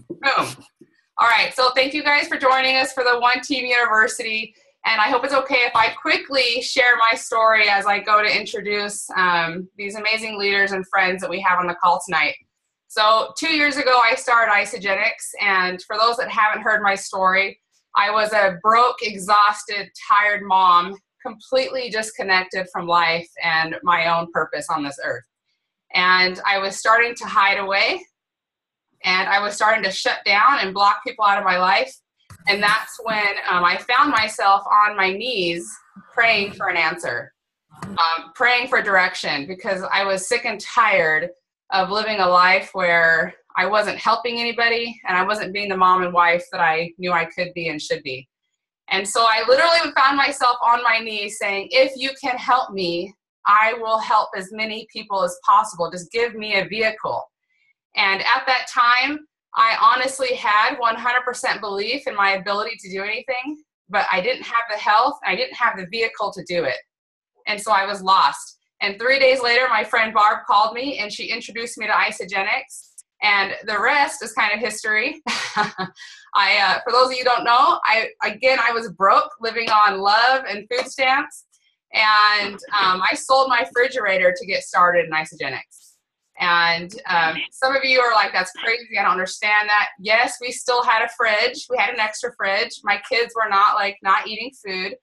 Boom. All right. So thank you guys for joining us for the One Team University. And I hope it's okay if I quickly share my story as I go to introduce these amazing leaders and friends that we have on the call tonight. So 2 years ago, I started Isagenix. And for those that haven't heard my story, I was a broke, exhausted, tired mom, completely disconnected from life and my own purpose on this earth. And I was starting to hide away, and I was starting to shut down and block people out of my life. And that's when I found myself on my knees praying for an answer, praying for direction, because I was sick and tired of living a life where I wasn't helping anybody and I wasn't being the mom and wife that I knew I could be and should be. And so I literally found myself on my knees saying, if you can help me, I will help as many people as possible. Just give me a vehicle. And at that time, I honestly had 100% belief in my ability to do anything, but I didn't have the health, I didn't have the vehicle to do it. And so I was lost. And 3 days later, my friend Barb called me and she introduced me to Isagenix. And the rest is kind of history. For those of you who don't know, I was broke, living on love and food stamps. And I sold my refrigerator to get started in Isagenix. And some of you are like, that's crazy, I don't understand that. Yes, we still had a fridge. We had an extra fridge. My kids were not eating food.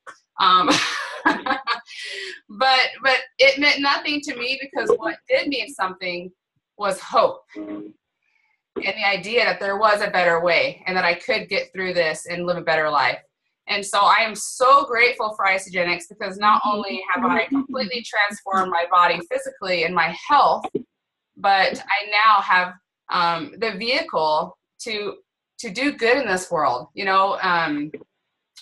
But it meant nothing to me, because what did mean something was hope. And the idea that there was a better way and that I could get through this and live a better life. And so I am so grateful for Isagenix, because not only have I completely transformed my body physically and my health, but I now have the vehicle to do good in this world. You know,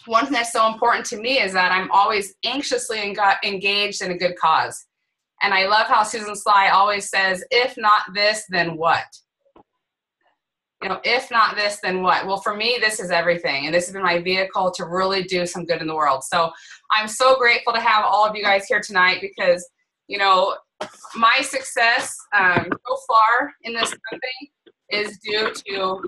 one thing that's so important to me is that I'm always anxiously engaged in a good cause. And I love how Susan Sly always says, if not this, then what? You know, if not this, then what? Well, for me, this is everything. And this has been my vehicle to really do some good in the world. So I'm so grateful to have all of you guys here tonight, because, you know, my success so far in this company is due to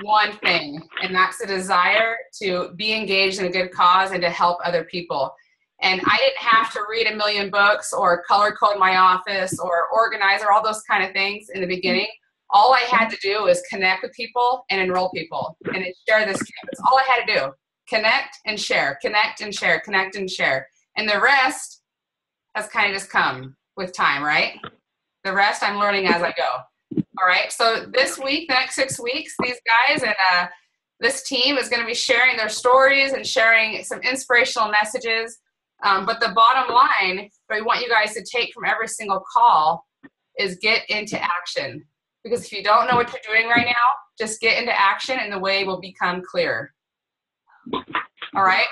one thing, and that's the desire to be engaged in a good cause and to help other people. And I didn't have to read a million books or color code my office or organize or all those kind of things in the beginning. All I had to do was connect with people and enroll people and share this campus. All I had to do, connect and share, connect and share, connect and share. And the rest has kind of just come with time, right? The rest I'm learning as I go. All right. So this week, the next 6 weeks, these guys and this team is going to be sharing their stories and sharing some inspirational messages. But the bottom line that we want you guys to take from every single call is get into action. Because if you don't know what you're doing right now, just get into action and the way will become clear. All right?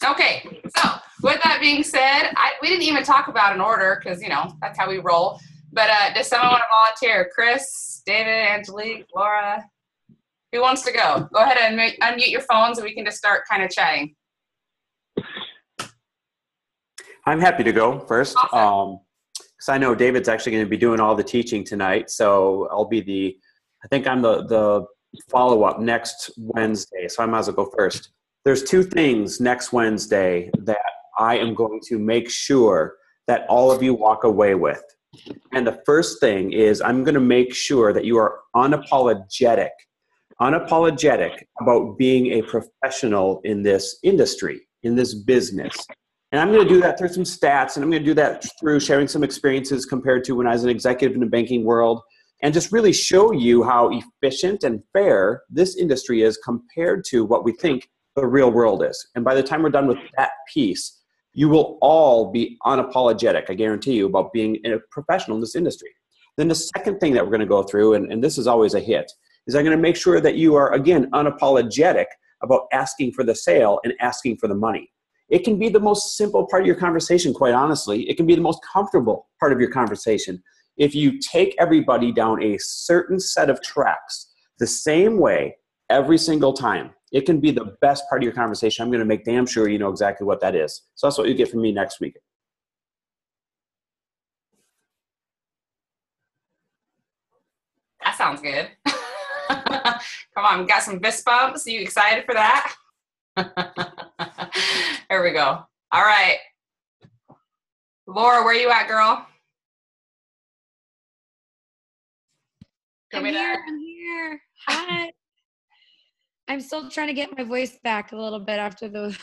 Okay, so with that being said, we didn't even talk about an order, because, you know, that's how we roll. But does someone want to volunteer? Chris, David, Angelique, Laura? Who wants to go? Go ahead and unmute your phones and we can just start kind of chatting. I'm happy to go first. Awesome. Because I know David's actually going to be doing all the teaching tonight. So I'll be I think I'm the follow-up next Wednesday. So I might as well go first. There's 2 things next Wednesday that I am going to make sure that all of you walk away with. And the first thing is I'm going to make sure that you are unapologetic about being a professional in this industry, in this business. And I'm going to do that through some stats, and I'm going to do that through sharing some experiences compared to when I was an executive in the banking world, and just really show you how efficient and fair this industry is compared to what we think the real world is. And by the time we're done with that piece, you will all be unapologetic, I guarantee you, about being a professional in this industry. Then the second thing that we're going to go through, and this is always a hit, is I'm going to make sure that you are, again, unapologetic about asking for the sale and asking for the money. It can be the most simple part of your conversation, quite honestly. It can be the most comfortable part of your conversation. If you take everybody down a certain set of tracks the same way every single time, it can be the best part of your conversation. I'm going to make damn sure you know exactly what that is. So that's what you get from me next week. That sounds good. Come on, we got some fist bumps. Are you excited for that? There we go. All right. Laura, where you at, girl? I'm here. Hi. I'm still trying to get my voice back a little bit after the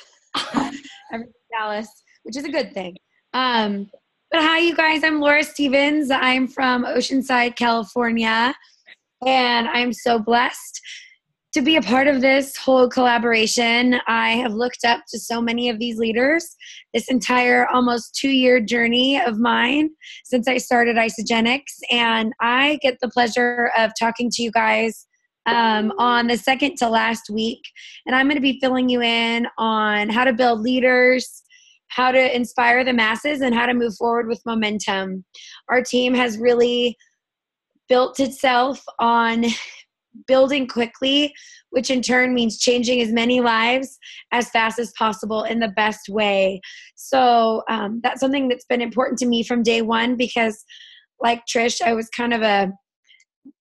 Dallas, which is a good thing. But hi, you guys. I'm Laura Stevens. I'm from Oceanside, California, and I'm so blessed to be a part of this whole collaboration. I have looked up to so many of these leaders this entire almost 2-year journey of mine since I started Isagenix, and I get the pleasure of talking to you guys on the second to last week, and I'm going to be filling you in on how to build leaders, how to inspire the masses, and how to move forward with momentum. Our team has really built itself on building quickly, which in turn means changing as many lives as fast as possible in the best way. So that's something that's been important to me from day one, because like Trish, I was kind of a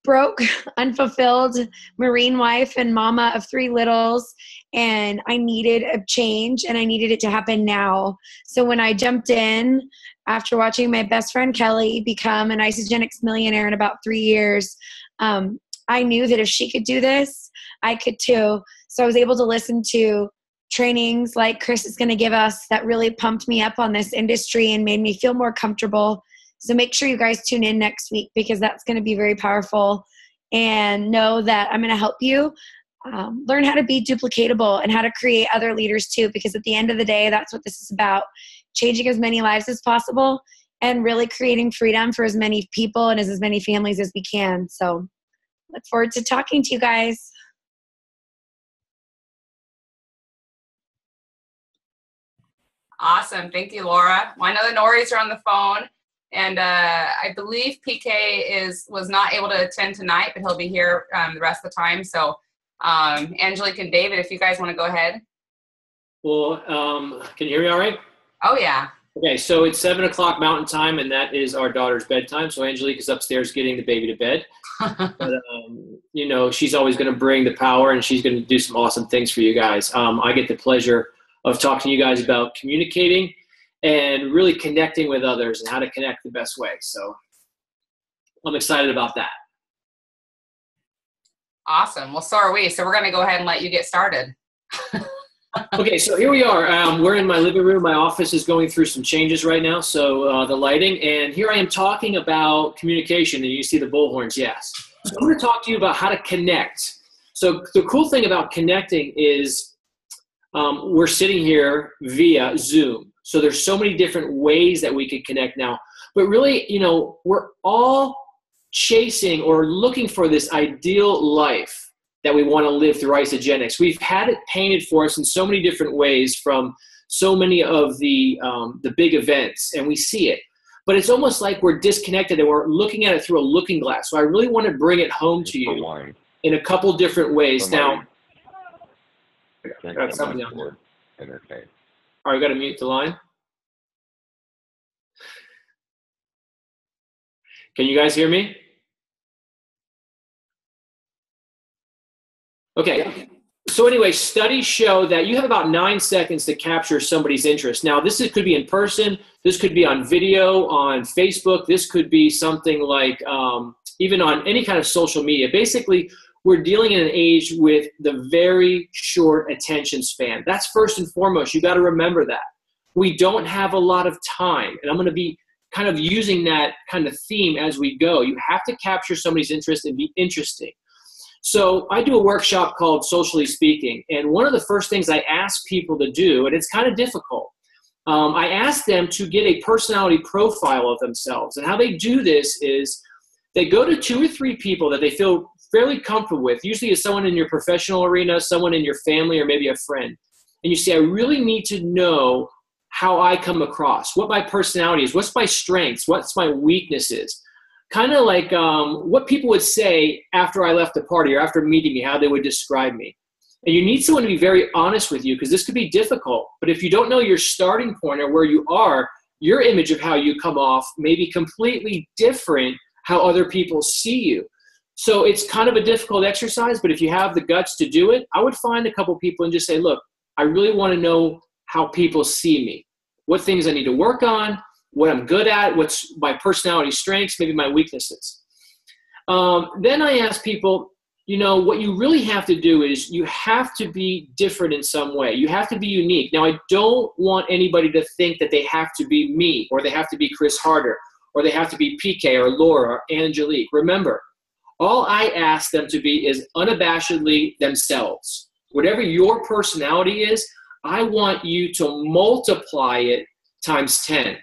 broke, unfulfilled Marine wife and mama of 3 littles, and I needed a change, and I needed it to happen now. So when I jumped in after watching my best friend Kelly become an Isagenix millionaire in about 3 years, I knew that if she could do this, I could too. So I was able to listen to trainings like Chris is going to give us that really pumped me up on this industry and made me feel more comfortable. So make sure you guys tune in next week, because that's going to be very powerful. And know that I'm going to help you learn how to be duplicatable and how to create other leaders too, because at the end of the day, that's what this is about. Changing as many lives as possible and really creating freedom for as many people and as many families as we can. So look forward to talking to you guys. Awesome. Thank you, Laura. Well, I know the Norries are on the phone, and I believe PK was not able to attend tonight, but he'll be here the rest of the time. So Angelique and David, if you guys want to go ahead. Well, can you hear me all right? Oh, yeah. Okay, so it's 7 o'clock Mountain Time, and that is our daughter's bedtime. So Angelique is upstairs getting the baby to bed. But, you know, she's always going to bring the power, and she's going to do some awesome things for you guys. I get the pleasure of talking to you guys about communicating and really connecting with others and how to connect the best way. So I'm excited about that. Awesome. Well, so are we. So we're going to go ahead and let you get started. Okay, so here we are. We're in my living room. My office is going through some changes right now, so the lighting. And here I am talking about communication, and you see the bullhorns, yes. So I'm going to talk to you about how to connect. So the cool thing about connecting is we're sitting here via Zoom. So there's so many different ways that we can connect now. But really, you know, we're all chasing or looking for this ideal life that we want to live through Isagenix. We've had it painted for us in so many different ways from so many of the big events, and we see it. But it's almost like we're disconnected and we're looking at it through a looking glass. So I really want to bring it home to you in a couple different ways. Now, I got somebody on there. All right, got to mute the line. Can you guys hear me? Okay, so anyway, studies show that you have about 9 seconds to capture somebody's interest. Now, could be in person, this could be on video, on Facebook, this could be something like even on any kind of social media. Basically, we're dealing in an age with the very short attention span. That's first and foremost. You got to remember that. We don't have a lot of time, and I'm going to be kind of using that kind of theme as we go. You have to capture somebody's interest and be interesting. So I do a workshop called Socially Speaking, and one of the first things I ask people to do, and it's kind of difficult, I ask them to get a personality profile of themselves. And how they do this is they go to 2 or 3 people that they feel fairly comfortable with. Usually it's someone in your professional arena, someone in your family, or maybe a friend. And you say, I really need to know how I come across, what my personality is, what's my strengths, what's my weaknesses. Kind of like what people would say after I left the party or after meeting me, how they would describe me. And you need someone to be very honest with you, because this could be difficult. But if you don't know your starting point or where you are, your image of how you come off may be completely different how other people see you. So it's kind of a difficult exercise, but if you have the guts to do it, I would find a couple people and just say, look, I really want to know how people see me, what things I need to work on, what I'm good at, what's my personality strengths, maybe my weaknesses. Then I ask people, you know, what you really have to do is you have to be different in some way. You have to be unique. Now, I don't want anybody to think that they have to be me, or they have to be Chris Harder, or they have to be PK or Laura or Angelique. Remember, all I ask them to be is unabashedly themselves. Whatever your personality is, I want you to multiply it times 10.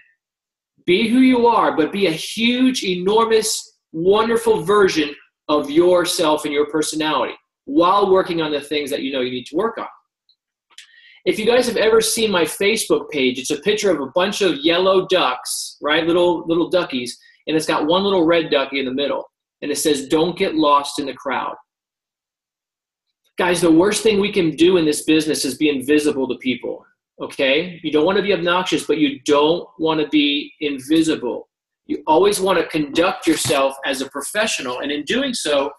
Be who you are, but be a huge, enormous, wonderful version of yourself and your personality while working on the things that you know you need to work on. If you guys have ever seen my Facebook page, it's a picture of a bunch of yellow ducks, right? Little duckies, and it's got one little red ducky in the middle. And it says, don't get lost in the crowd. Guys, the worst thing we can do in this business is be invisible to people, okay? You don't want to be obnoxious, but you don't want to be invisible. You always want to conduct yourself as a professional. And in doing so,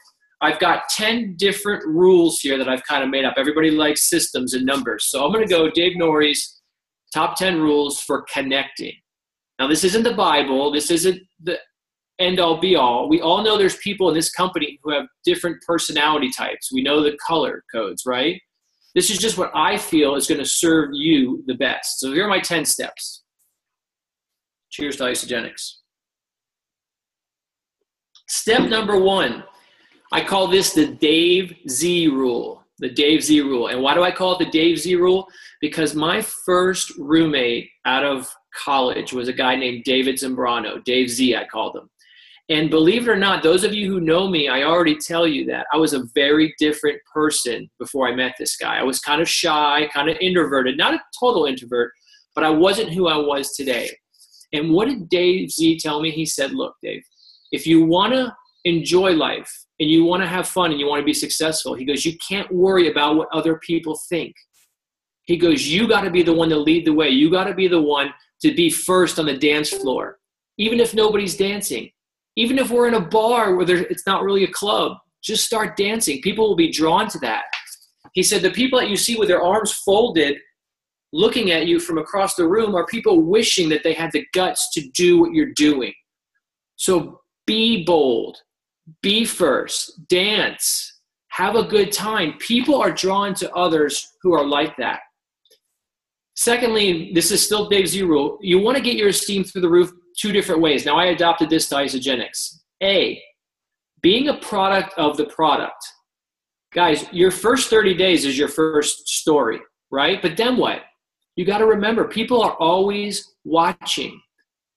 I've got 10 different rules here that I've kind of made up. Everybody likes systems and numbers. So I'm going to go Dave Norrie's top 10 rules for connecting. Now, this isn't the Bible. This isn't the end all be all. We all know there's people in this company who have different personality types. We know the color codes, right? This is just what I feel is going to serve you the best. So here are my 10 steps. Cheers to Isogenics. Step number 1, I call this the Dave Z rule. The Dave Z rule. And why do I call it the Dave Z rule? Because my first roommate out of college was a guy named David Zambrano. Dave Z, I called him. And believe it or not, those of you who know me, I already tell you that I was a very different person before I met this guy. I was kind of shy, kind of introverted, not a total introvert, but I wasn't who I was today. And what did Dave Z tell me? He said, look, Dave, if you want to enjoy life and you want to have fun and you want to be successful, he goes, you can't worry about what other people think. He goes, you got to be the one to lead the way. You got to be the one to be first on the dance floor, even if nobody's dancing. Even if we're in a bar where it's not really a club, just start dancing. People will be drawn to that. He said the people that you see with their arms folded looking at you from across the room are people wishing that they had the guts to do what you're doing. So be bold, be first, dance, have a good time. People are drawn to others who are like that. Secondly, this is still Dave Z rule. You want to get your esteem through the roof 2 different ways. Now, I adopted this to Isogenics. A, being a product of the product. Guys, your first 30 days is your first story, right? But then what? You got to remember, people are always watching.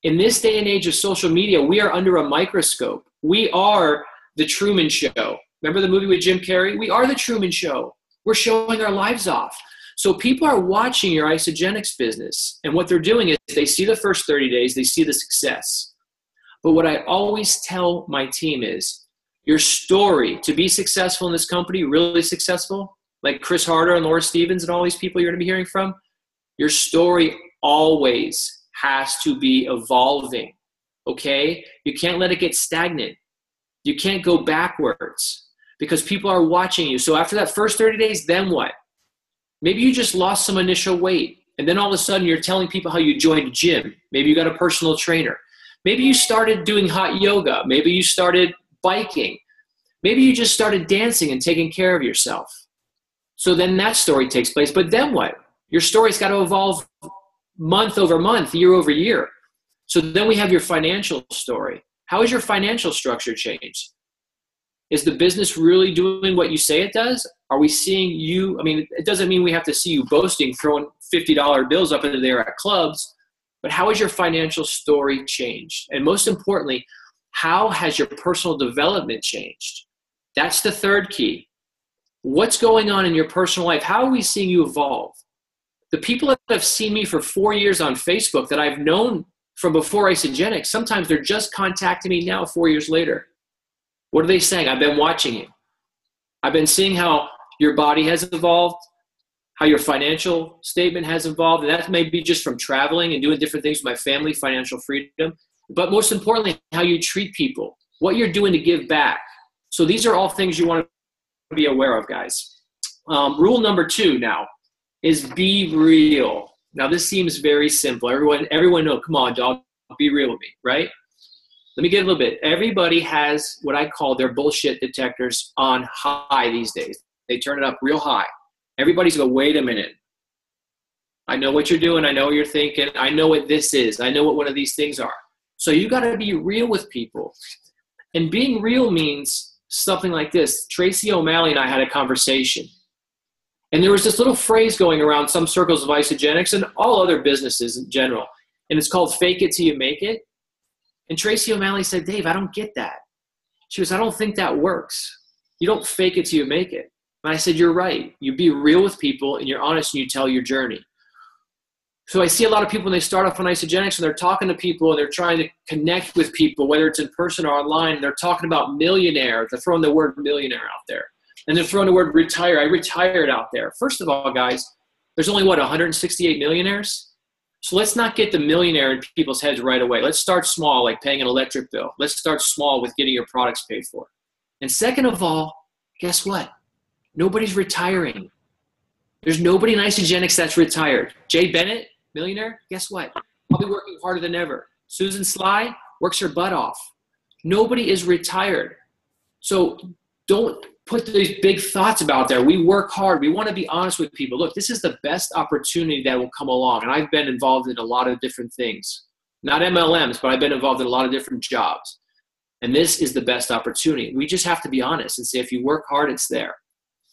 In this day and age of social media, we are under a microscope. We are the Truman Show. Remember the movie with Jim Carrey? We are the Truman Show. We're showing our lives off. So people are watching your Isogenics business, and what they're doing is they see the first 30 days, they see the success. But what I always tell my team is your story to be successful in this company, really successful, like Chris Harder and Laura Stevens and all these people you're going to be hearing from, your story always has to be evolving, okay? You can't let it get stagnant. You can't go backwards because people are watching you. So after that first 30 days, then what? Maybe you just lost some initial weight, and then all of a sudden you're telling people how you joined a gym. Maybe you got a personal trainer. Maybe you started doing hot yoga. Maybe you started biking. Maybe you just started dancing and taking care of yourself. So then that story takes place. But then what? Your story's got to evolve month over month, year over year. So then we have your financial story. How has your financial structure changed? Is the business really doing what you say it does? Are we seeing you? I mean, it doesn't mean we have to see you boasting, throwing $50 bills up into there at clubs, but how has your financial story changed? And most importantly, how has your personal development changed? That's the third key. What's going on in your personal life? How are we seeing you evolve? The people that have seen me for 4 years on Facebook that I've known from before Isogenics, sometimes they're just contacting me now 4 years later. What are they saying? I've been watching you. I've been seeing how your body has evolved, how your financial statement has evolved, and that may be just from traveling and doing different things with my family, financial freedom, but most importantly, how you treat people, what you're doing to give back. So these are all things you want to be aware of, guys. Rule number 2 now is be real. Now this seems very simple. Everyone know, come on, dog, be real with me, right? Let me get a little bit. Everybody has what I call their bullshit detectors on high these days. They turn it up real high. Everybody's going, wait a minute. I know what you're doing. I know what you're thinking. I know what this is. I know what one of these things are. So you got to be real with people. And being real means something like this. Tracy O'Malley and I had a conversation. And there was this little phrase going around some circles of Isogenics and all other businesses in general. And it's called fake it till you make it. And Tracy O'Malley said, Dave, I don't get that. She goes, I don't think that works. You don't fake it till you make it. And I said, you're right. You be real with people and you're honest and you tell your journey. So I see a lot of people when they start off on Isogenics and they're talking to people and they're trying to connect with people, whether it's in person or online, and they're talking about millionaire. They're throwing the word millionaire out there. And they're throwing the word retire. I retired out there. First of all, guys, there's only, 168 millionaires? So let's not get the millionaire in people's heads right away. Let's start small, like paying an electric bill. Let's start small with getting your products paid for. And second of all, guess what? Nobody's retiring. There's nobody in Isogenics that's retired. Jay Bennett, millionaire, guess what? Probably working harder than ever. Susan Sly works her butt off. Nobody is retired. So don't put these big thoughts about there. We work hard. We want to be honest with people. Look, this is the best opportunity that will come along. And I've been involved in a lot of different things. Not MLMs, but I've been involved in a lot of different jobs. And this is the best opportunity. We just have to be honest and say, if you work hard, it's there.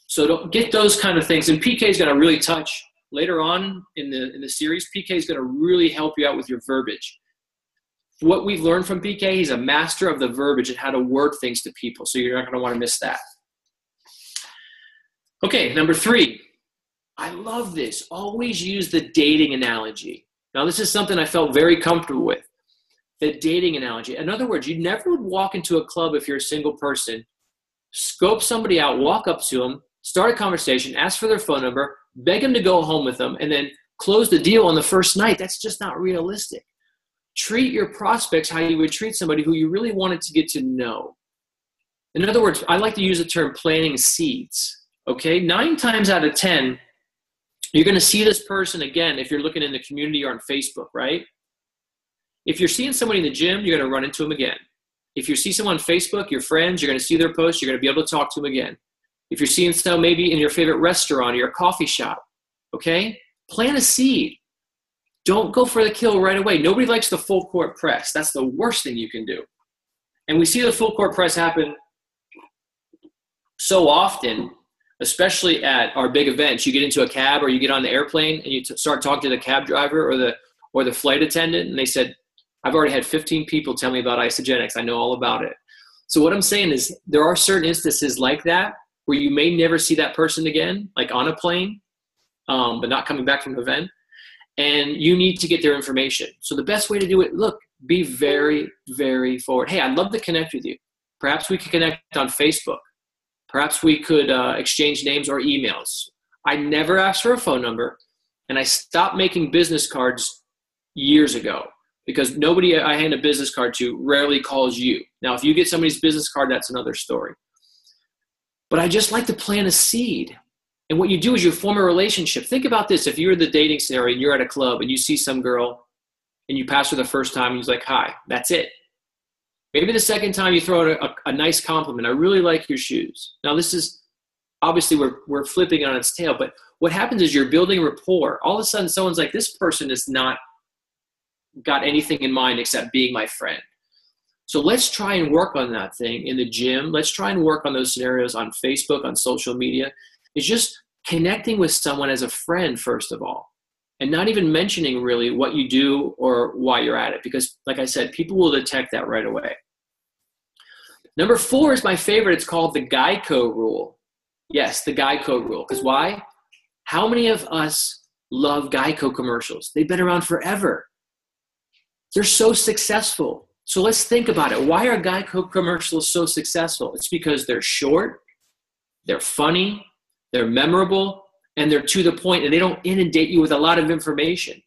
So don't get those kind of things. And PK is going to really touch later on in the series. PK is going to really help you out with your verbiage. What we've learned from PK, he's a master of the verbiage and how to word things to people. So you're not going to want to miss that. Okay, number 3. I love this. Always use the dating analogy. Now, this is something I felt very comfortable with. The dating analogy. In other words, you never would walk into a club if you're a single person, scope somebody out, walk up to them, start a conversation, ask for their phone number, beg them to go home with them, and then close the deal on the first night. That's just not realistic. Treat your prospects how you would treat somebody who you really wanted to get to know. In other words, I like to use the term planting seeds. Okay, 9 times out of 10, you're going to see this person again if you're looking in the community or on Facebook, right? If you're seeing somebody in the gym, you're going to run into them again. If you see someone on Facebook, your friends, you're going to see their posts, you're going to be able to talk to them again. If you're seeing someone maybe in your favorite restaurant or your coffee shop, okay? Plant a seed. Don't go for the kill right away. Nobody likes the full court press. That's the worst thing you can do. And we see the full court press happen so often, especially at our big events. You get into a cab or you get on the airplane and you start talking to the cab driver or the flight attendant, and they said, I've already had 15 people tell me about Isogenics. I know all about it. So what I'm saying is there are certain instances like that where you may never see that person again, like on a plane, but not coming back from an event. And you need to get their information. So the best way to do it, look, be very, very forward. Hey, I'd love to connect with you. Perhaps we could connect on Facebook. Perhaps we could exchange names or emails. I never asked for a phone number, and I stopped making business cards years ago because nobody I hand a business card to rarely calls you. Now, if you get somebody's business card, that's another story. But I just like to plant a seed. And what you do is you form a relationship. Think about this. If you're in the dating scenario and you're at a club and you see some girl and you pass her the first time and you're like, hi, that's it. Maybe the second time you throw out a nice compliment. I really like your shoes. Now this is, obviously we're flipping on its tail, but what happens is you're building rapport. All of a sudden someone's like, this person has not got anything in mind except being my friend. So let's try and work on that thing in the gym. Let's try and work on those scenarios on Facebook, on social media. It's just connecting with someone as a friend, first of all, and not even mentioning really what you do or why you're at it. Because like I said, people will detect that right away. Number 4 is my favorite. It's called the Geico rule. Yes, the Geico rule. Because why? How many of us love Geico commercials? They've been around forever. They're so successful. So let's think about it. Why are Geico commercials so successful? It's because they're short, they're funny, they're memorable, and they're to the point, and they don't inundate you with a lot of information.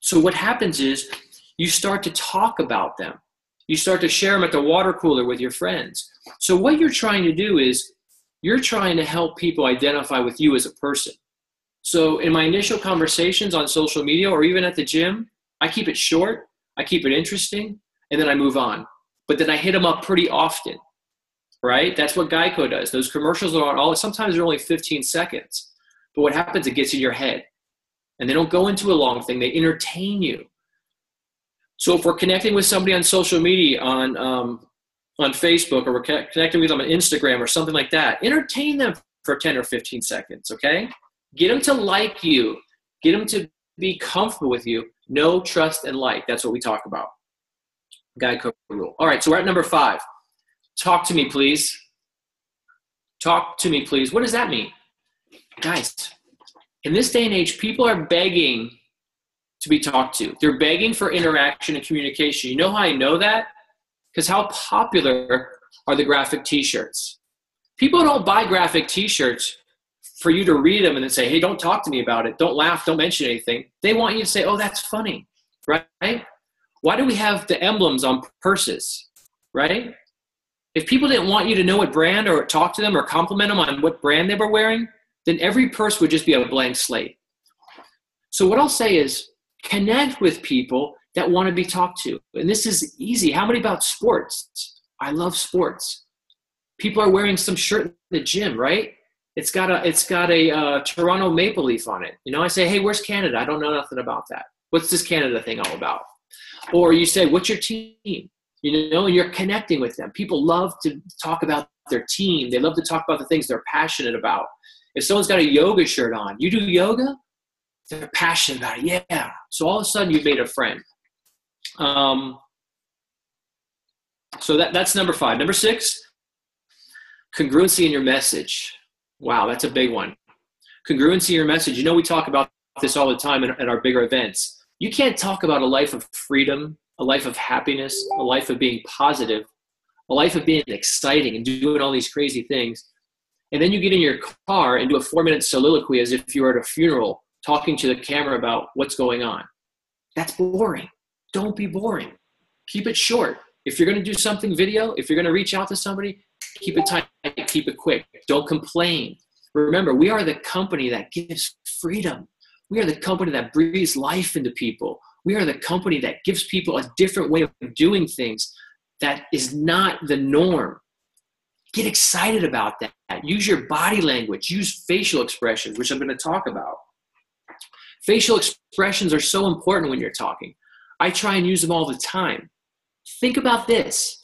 So what happens is you start to talk about them. You start to share them at the water cooler with your friends. So what you're trying to do is you're trying to help people identify with you as a person. So in my initial conversations on social media or even at the gym, I keep it short, I keep it interesting, and then I move on. But then I hit them up pretty often, right? That's what Geico does. Those commercials are sometimes they're only 15 seconds. But what happens, it gets in your head. And they don't go into a long thing, they entertain you. So if we're connecting with somebody on social media, on Facebook, or we're connecting with them on Instagram or something like that, entertain them for 10 or 15 seconds, okay? Get them to like you. Get them to be comfortable with you. Know, trust, and like. That's what we talk about. Geico rule. All right, so we're at number 5. Talk to me, please. Talk to me, please. What does that mean? Guys, in this day and age, people are begging to be talked to. They're begging for interaction and communication. You know how I know that? Because how popular are the graphic t-shirts? People don't buy graphic t-shirts for you to read them and then say, hey, don't talk to me about it. Don't laugh. Don't mention anything. They want you to say, oh, that's funny, right? Why do we have the emblems on purses, right? If people didn't want you to know what brand or talk to them or compliment them on what brand they were wearing, then every purse would just be a blank slate. So what I'll say is connect with people that want to be talked to. And this is easy. How many about sports? I love sports. People are wearing some shirt in the gym, right? It's got a Toronto Maple Leaf on it. You know, I say, hey, where's Canada? I don't know nothing about that. What's this Canada thing all about? Or you say, what's your team? You know, and you're connecting with them. People love to talk about their team. They love to talk about the things they're passionate about. If someone's got a yoga shirt on, you do yoga? They're passionate about it. Yeah. So all of a sudden you've made a friend. So that's number 5. Number 6, congruency in your message. Wow, that's a big one. Congruency in your message. You know, we talk about this all the time at our bigger events. You can't talk about a life of freedom, a life of happiness, a life of being positive, a life of being exciting and doing all these crazy things. And then you get in your car and do a 4-minute soliloquy as if you were at a funeral talking to the camera about what's going on. That's boring. Don't be boring. Keep it short. If you're going to do something video, if you're going to reach out to somebody, keep it tight, keep it quick. Don't complain. Remember, we are the company that gives freedom. We are the company that breathes life into people. We are the company that gives people a different way of doing things that is not the norm. Get excited about that. Use your body language. Use facial expressions, which I'm going to talk about. Facial expressions are so important when you're talking. I try and use them all the time. Think about this.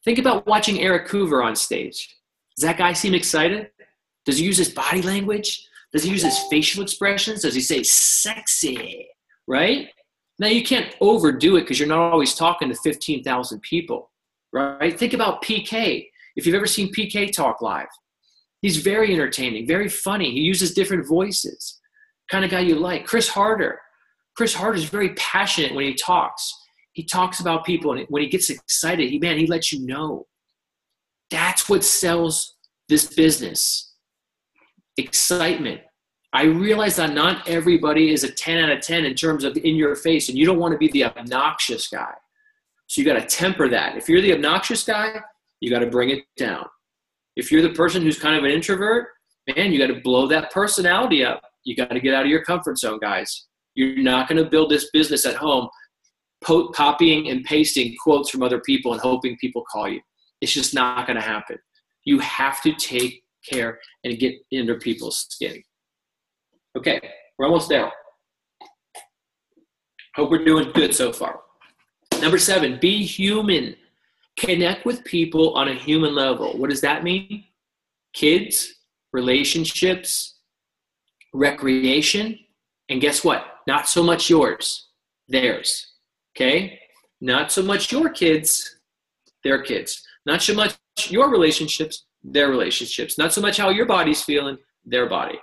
Think about watching Eric Hoover on stage. Does that guy seem excited? Does he use his body language? Does he use his facial expressions? Does he say sexy, right? Now you can't overdo it because you're not always talking to 15,000 people, right? Think about PK. If you've ever seen PK talk live, he's very entertaining, very funny. He uses different voices, kind of guy you like. Chris Harder. Chris Harder is very passionate when he talks. He talks about people, and when he gets excited, he lets you know. That's what sells this business. Excitement. I realize that not everybody is a 10 out of 10 in terms of in your face, and you don't want to be the obnoxious guy. So you got to temper that. If you're the obnoxious guy, you got to bring it down. If you're the person who's kind of an introvert, man, you got to blow that personality up. You got to get out of your comfort zone, guys. You're not going to build this business at home copying and pasting quotes from other people and hoping people call you. It's just not going to happen. You have to take care and get into people's skin. Okay, we're almost there. Hope we're doing good so far. Number 7, be human. Connect with people on a human level. What does that mean? Kids, relationships, recreation, and guess what? Not so much yours, theirs. Okay? Not so much your kids, their kids. Not so much your relationships, their relationships. Not so much how your body's feeling, their body.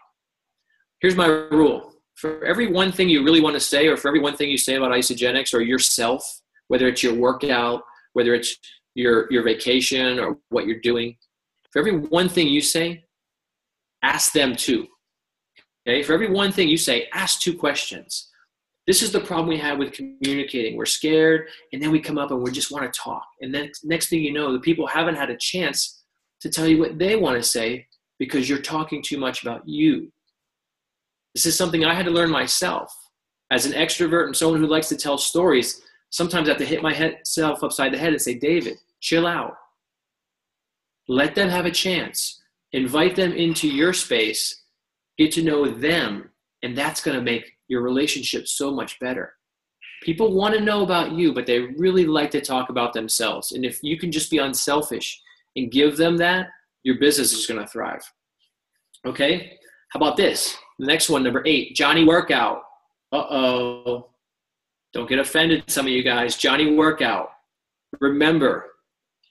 Here's my rule. For every one thing you really want to say, or for every one thing you say about Isogenics or yourself, whether it's your workout, whether it's your vacation or what you're doing, for every one thing you say, ask them 2. Okay? For every one thing you say, ask 2 questions. This is the problem we have with communicating. We're scared, and then we come up and we just want to talk. And then next thing you know, the people haven't had a chance to tell you what they want to say because you're talking too much about you. This is something I had to learn myself. As an extrovert and someone who likes to tell stories, sometimes I have to hit myself upside the head and say, David, chill out. Let them have a chance. Invite them into your space. Get to know them. And that's going to make your relationship so much better. People want to know about you, but they really like to talk about themselves. And if you can just be unselfish and give them that, your business is going to thrive. Okay? How about this? The next one, number 8, Johnny Workout. Uh-oh. Don't get offended, some of you guys. Johnny Workout. Remember,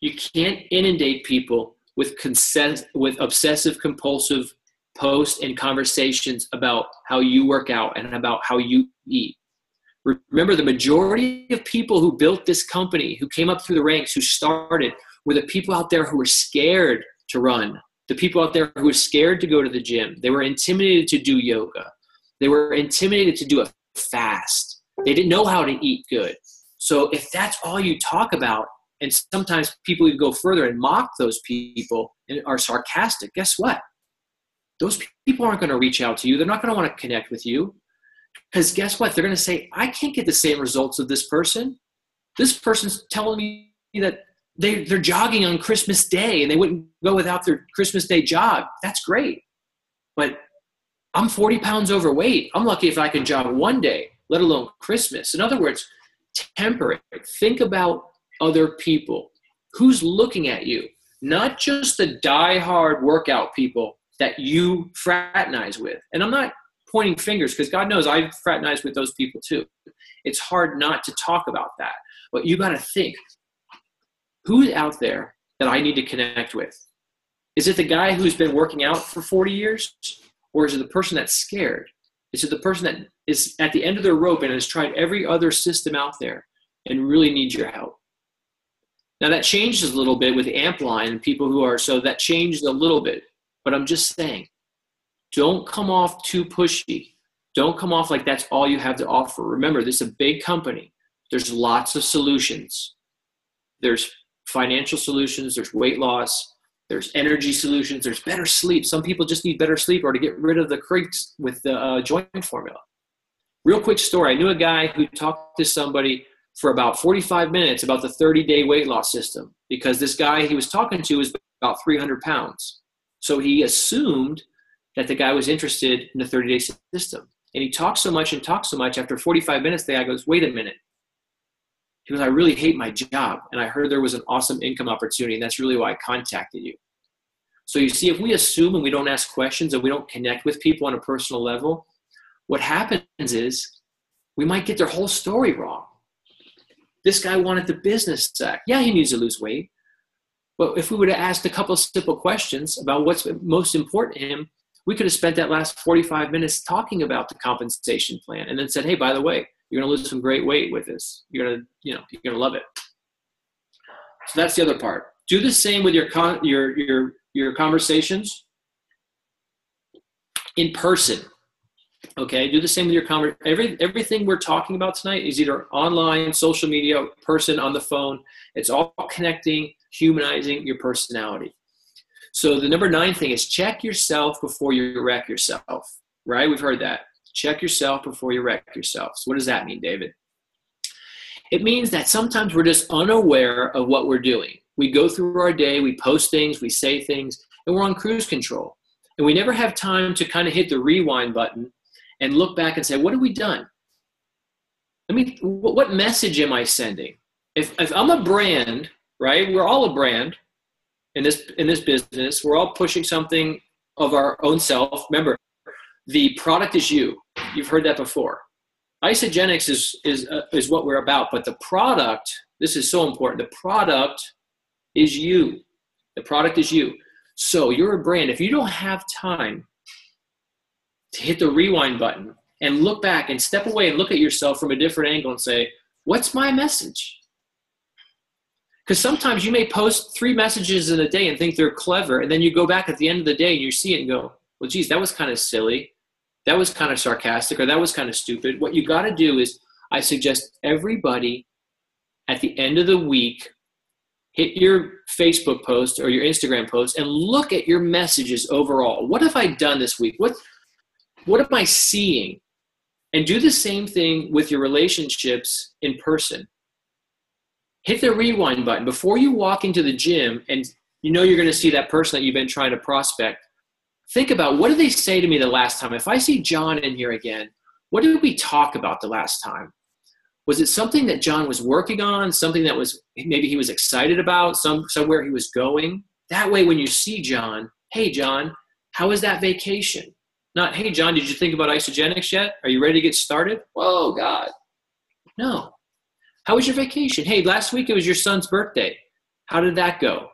you can't inundate people with obsessive compulsive posts and conversations about how you work out and about how you eat. Remember, the majority of people who built this company, who came up through the ranks, who started, were the people out there who were scared to run, the people out there who were scared to go to the gym. They were intimidated to do yoga. They were intimidated to do a fast. They didn't know how to eat good. So if that's all you talk about, and sometimes people even go further and mock those people and are sarcastic, guess what? Those people aren't going to reach out to you. They're not going to want to connect with you. Because guess what? They're going to say, I can't get the same results of this person. This person's telling me that they're jogging on Christmas Day and they wouldn't go without their Christmas Day jog. That's great. But I'm 40 pounds overweight. I'm lucky if I can jog one day, let alone Christmas. In other words, temper it. Think about other people. Who's looking at you? Not just the die-hard workout people that you fraternize with. And I'm not pointing fingers because God knows I fraternize with those people too. It's hard not to talk about that. But you got to think, who's out there that I need to connect with? Is it the guy who's been working out for 40 years? Or is it the person that's scared? Is it the person that is at the end of their rope and has tried every other system out there and really needs your help? Now that changes a little bit with Ampline and people who are, so that changed a little bit. But I'm just saying, don't come off too pushy. Don't come off like that's all you have to offer. Remember, this is a big company. There's lots of solutions. There's financial solutions. There's weight loss. There's energy solutions. There's better sleep. Some people just need better sleep or to get rid of the creaks with the joint formula. Real quick story. I knew a guy who talked to somebody for about 45 minutes about the 30-day weight loss system because this guy he was talking to was about 300 pounds. So he assumed that the guy was interested in the 30-day system. And he talked so much. After 45 minutes, the guy goes, wait a minute. He goes, I really hate my job. And I heard there was an awesome income opportunity. And that's really why I contacted you. So you see, if we assume and we don't ask questions and we don't connect with people on a personal level, what happens is we might get their whole story wrong. This guy wanted the business stack. Yeah, he needs to lose weight. But if we would have asked a couple of simple questions about what's most important to him, we could have spent that last 45 minutes talking about the compensation plan and then said, hey, by the way, you're going to lose some great weight with this. You're going to love it. So that's the other part. Do the same with your conversations in person. Okay, do the same with your everything we're talking about tonight is either online, social media, person, on the phone. It's all connecting, humanizing your personality. So the number 9 thing is check yourself before you wreck yourself, right? We've heard that. Check yourself before you wreck yourself. So what does that mean, David? It means that sometimes we're just unaware of what we're doing. We go through our day, we post things, we say things, and we're on cruise control. And we never have time to kind of hit the rewind button and look back and say, what have we done? What message am I sending? If I'm a brand, right? We're all a brand in this business. We're all pushing something of our own self. Remember, the product is you. You've heard that before. Isogenics is what we're about, but the product, this is so important. The product is you. The product is you. So you're a brand. If you don't have time to hit the rewind button and look back and step away and look at yourself from a different angle and say, what's my message? Because sometimes you may post 3 messages in a day and think they're clever, and then you go back at the end of the day and you see it and go, well, geez, that was kind of silly. that was kind of sarcastic, or that was kind of stupid. What you got to do is, I suggest everybody at the end of the week, hit your Facebook post or your Instagram post and look at your messages overall. What have I done this week? What am I seeing? And do the same thing with your relationships in person. Hit the rewind button before you walk into the gym and you know you're going to see that person that you've been trying to prospect. Think about, what did they say to me the last time? If I see John in here again, what did we talk about the last time? Was it something that John was working on, something that was maybe he was excited about, somewhere he was going? That way when you see John, hey, John, how was that vacation? Not, hey, John, did you think about Isogenics yet? Are you ready to get started? Whoa, God. No. How was your vacation? Hey, last week it was your son's birthday. How did that go?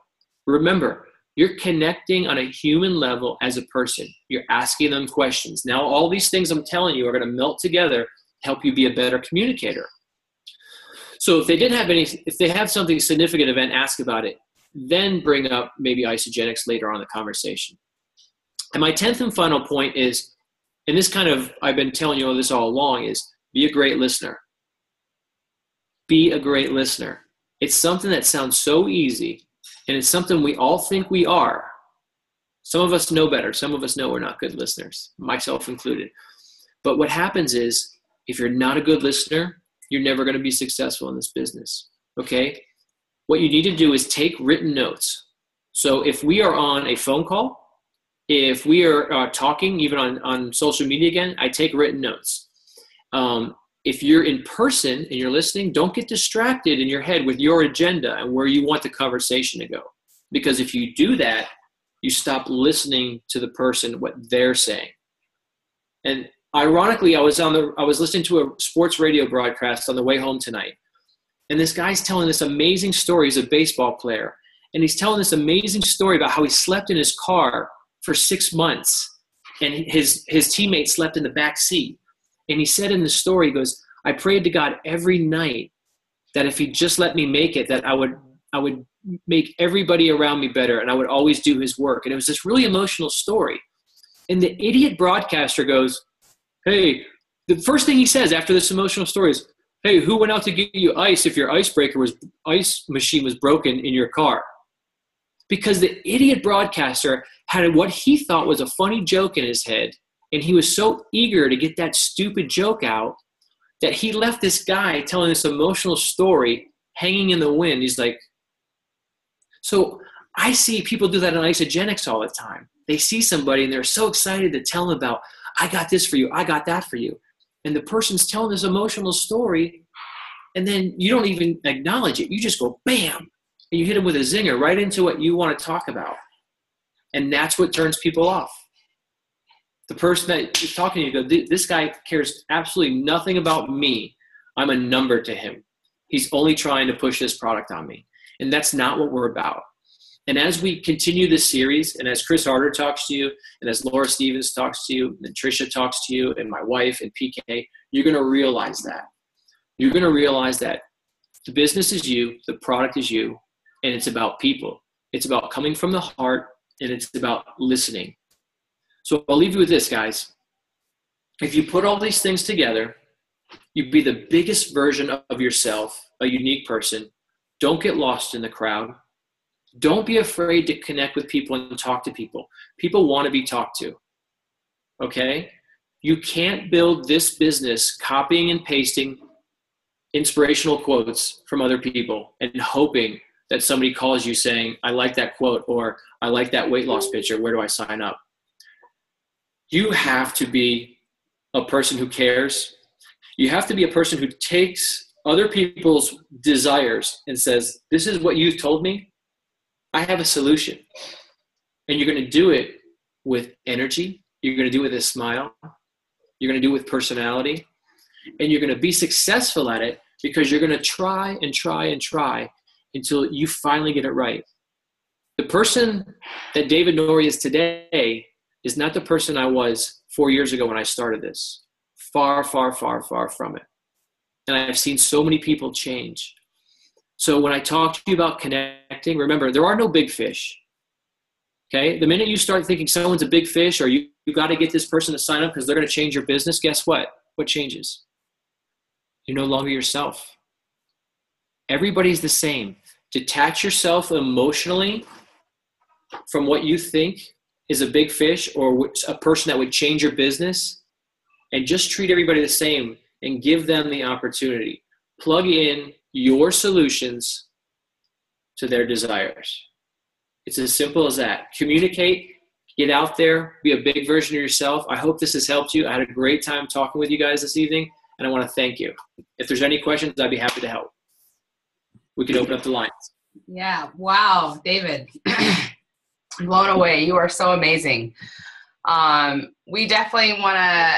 Remember, you're connecting on a human level as a person. You're asking them questions. Now, all these things I'm telling you are going to melt together to help you be a better communicator. So if they have something significant event, ask about it. Then bring up maybe Isogenics later on in the conversation. And my 10th and final point is, and this kind of, I've been telling you all this all along, is be a great listener. Be a great listener. It's something that sounds so easy, and it's something we all think we are. Some of us know better. Some of us know we're not good listeners, myself included. But what happens is, if you're not a good listener, you're never going to be successful in this business, okay? What you need to do is take written notes. So if we are on a phone call, if we are talking, even on social media again, I take written notes. If you're in person and you're listening, don't get distracted in your head with your agenda and where you want the conversation to go. Because if you do that, you stop listening to the person, what they're saying. And ironically, I was listening to a sports radio broadcast on the way home tonight. And this guy's telling this amazing story. He's a baseball player. And he's telling this amazing story about how he slept in his car for 6 months. And his teammate slept in the back seat. And he said in the story, he goes, I prayed to God every night that if he'd just let me make it, that I would make everybody around me better, and I would always do his work. And it was this really emotional story. And the idiot broadcaster goes, hey, the first thing he says after this emotional story is, hey, who went out to get you ice if your ice machine was broken in your car? Because the idiot broadcaster had what he thought was a funny joke in his head, and he was so eager to get that stupid joke out that he left this guy telling this emotional story hanging in the wind. He's like, so I see people do that on Isogenics all the time. They see somebody and they're so excited to tell them about, I got this for you, I got that for you. And the person's telling this emotional story, and then you don't even acknowledge it. You just go, bam, and you hit them with a zinger right into what you want to talk about. And that's what turns people off. The person that is talking to you, go, this guy cares absolutely nothing about me. I'm a number to him. He's only trying to push this product on me. And that's not what we're about. And as we continue this series, and as Chris Harder talks to you, and as Laura Stevens talks to you, and Trisha talks to you, and my wife, and PK, you're going to realize that. You're going to realize that the business is you, the product is you, and it's about people. It's about coming from the heart, and it's about listening. So I'll leave you with this, guys. If you put all these things together, you'd be the biggest version of yourself, a unique person. Don't get lost in the crowd. Don't be afraid to connect with people and talk to people. People want to be talked to, okay? You can't build this business copying and pasting inspirational quotes from other people and hoping that somebody calls you saying, I like that quote, or I like that weight loss picture. Where do I sign up? You have to be a person who cares. You have to be a person who takes other people's desires and says, this is what you've told me. I have a solution. And you're going to do it with energy. You're going to do it with a smile. You're going to do it with personality. And you're going to be successful at it because you're going to try and try and try until you finally get it right. The person that David Norrie is today is not the person I was 4 years ago when I started this. Far, far, far, far from it. And I've seen so many people change. So when I talk to you about connecting, remember, there are no big fish. Okay? The minute you start thinking someone's a big fish or you you got to get this person to sign up because they're going to change your business. Guess what? What changes? You're no longer yourself. Everybody's the same. Detach yourself emotionally from what you think is a big fish or a person that would change your business, and just treat everybody the same and give them the opportunity. Plug in your solutions to their desires. It's as simple as that. Communicate, get out there, be a big version of yourself. I hope this has helped you. I had a great time talking with you guys this evening, and I want to thank you. If there's any questions, I'd be happy to help. We can open up the lines. Yeah. Wow, David. Blown away. You are so amazing. We definitely want to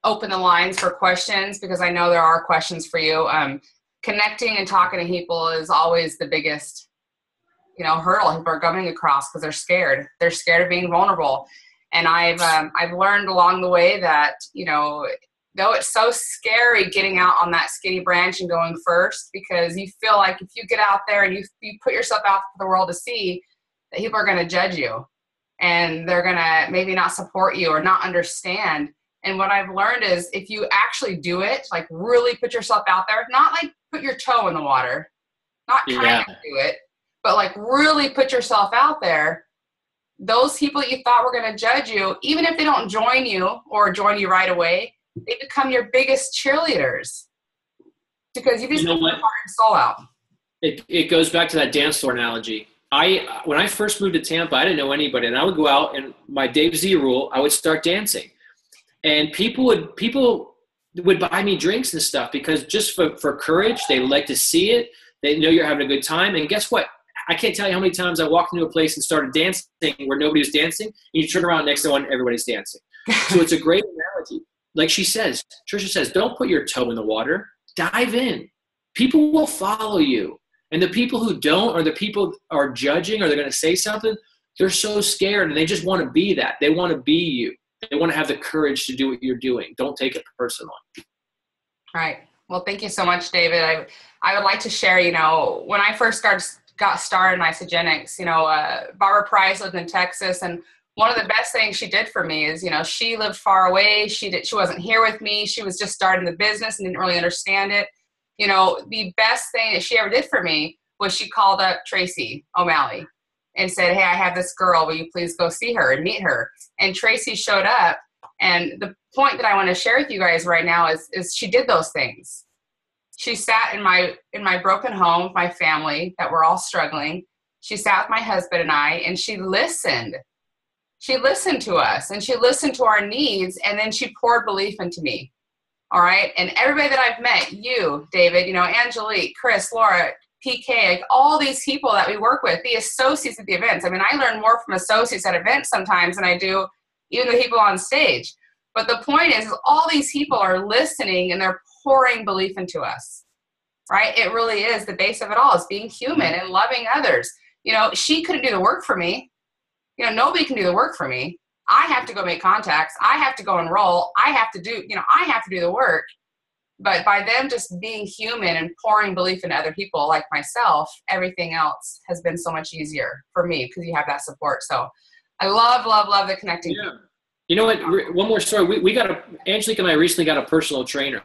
open the lines for questions because I know there are questions for you. Connecting and talking to people is always the biggest, hurdle people are coming across because they're scared. They're scared of being vulnerable. And I've learned along the way that, though it's so scary getting out on that skinny branch and going first, because you feel like if you get out there and you put yourself out for the world to see, that people are going to judge you and they're going to maybe not support you or not understand. And what I've learned is if you actually do it, like really put yourself out there, not like put your toe in the water, not kind of do it, but like really put yourself out there, those people you thought were going to judge you, even if they don't join you or join you right away, they become your biggest cheerleaders because you just put your heart and soul out. It goes back to that dance floor analogy. When I first moved to Tampa, I didn't know anybody, and I would go out and my Dave Z rule, I would start dancing, and people would buy me drinks and stuff because just for courage, they like to see it. They know you're having a good time, and guess what? I can't tell you how many times I walked into a place and started dancing where nobody was dancing, and you turn around next to one, everybody's dancing. So it's a great analogy. Like Trisha says, don't put your toe in the water. Dive in. People will follow you. And the people who don't, or the people are judging, or they're going to say something, they're so scared and they just want to be that. They want to be you. They want to have the courage to do what you're doing. Don't take it personal. All right. Well, thank you so much, David. I would like to share, when I first got started in Isogenics, Barbara Price lived in Texas, and one of the best things she did for me is, she lived far away. She wasn't here with me. She was just starting the business and didn't really understand it. The best thing that she ever did for me was she called up Tracy O'Malley and said, hey, I have this girl. Will you please go see her and meet her? And Tracy showed up. And the point that I want to share with you guys right now is she did those things. She sat in my broken home with my family that were all struggling. She sat with my husband and I, and she listened. She listened to us, and she listened to our needs, and then she poured belief into me. All right. And everybody that I've met, you, David, Angelique, Chris, Laura, PK, like all these people that we work with, the associates at the events. I mean, I learn more from associates at events sometimes than I do even the people on stage. But the point is all these people are listening and they're pouring belief into us, right? It really is the base of it all is being human and loving others. She couldn't do the work for me. Nobody can do the work for me. I have to go make contacts. I have to go enroll. I have to do the work. But by them just being human and pouring belief into other people like myself, everything else has been so much easier for me because you have that support. So I love the connecting. Yeah. You know what? One more story. Angelique and I recently got a personal trainer.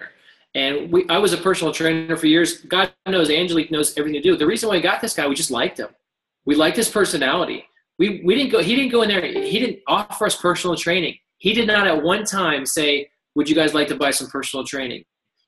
And I was a personal trainer for years. God knows Angelique knows everything to do. The reason why I got this guy, we just liked him. We liked his personality. He didn't go in there. He didn't offer us personal training. He did not at one time say, would you guys like to buy some personal training?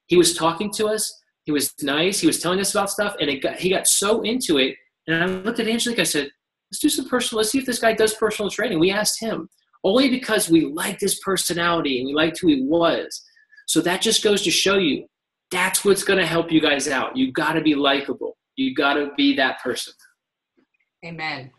He was talking to us. He was nice. He was telling us about stuff. And he got so into it. And I looked at Angelique. I said, let's see if this guy does personal training. We asked him only because we liked his personality and we liked who he was. So that just goes to show you that's what's going to help you guys out. You got to be likable. You got to be that person. Amen.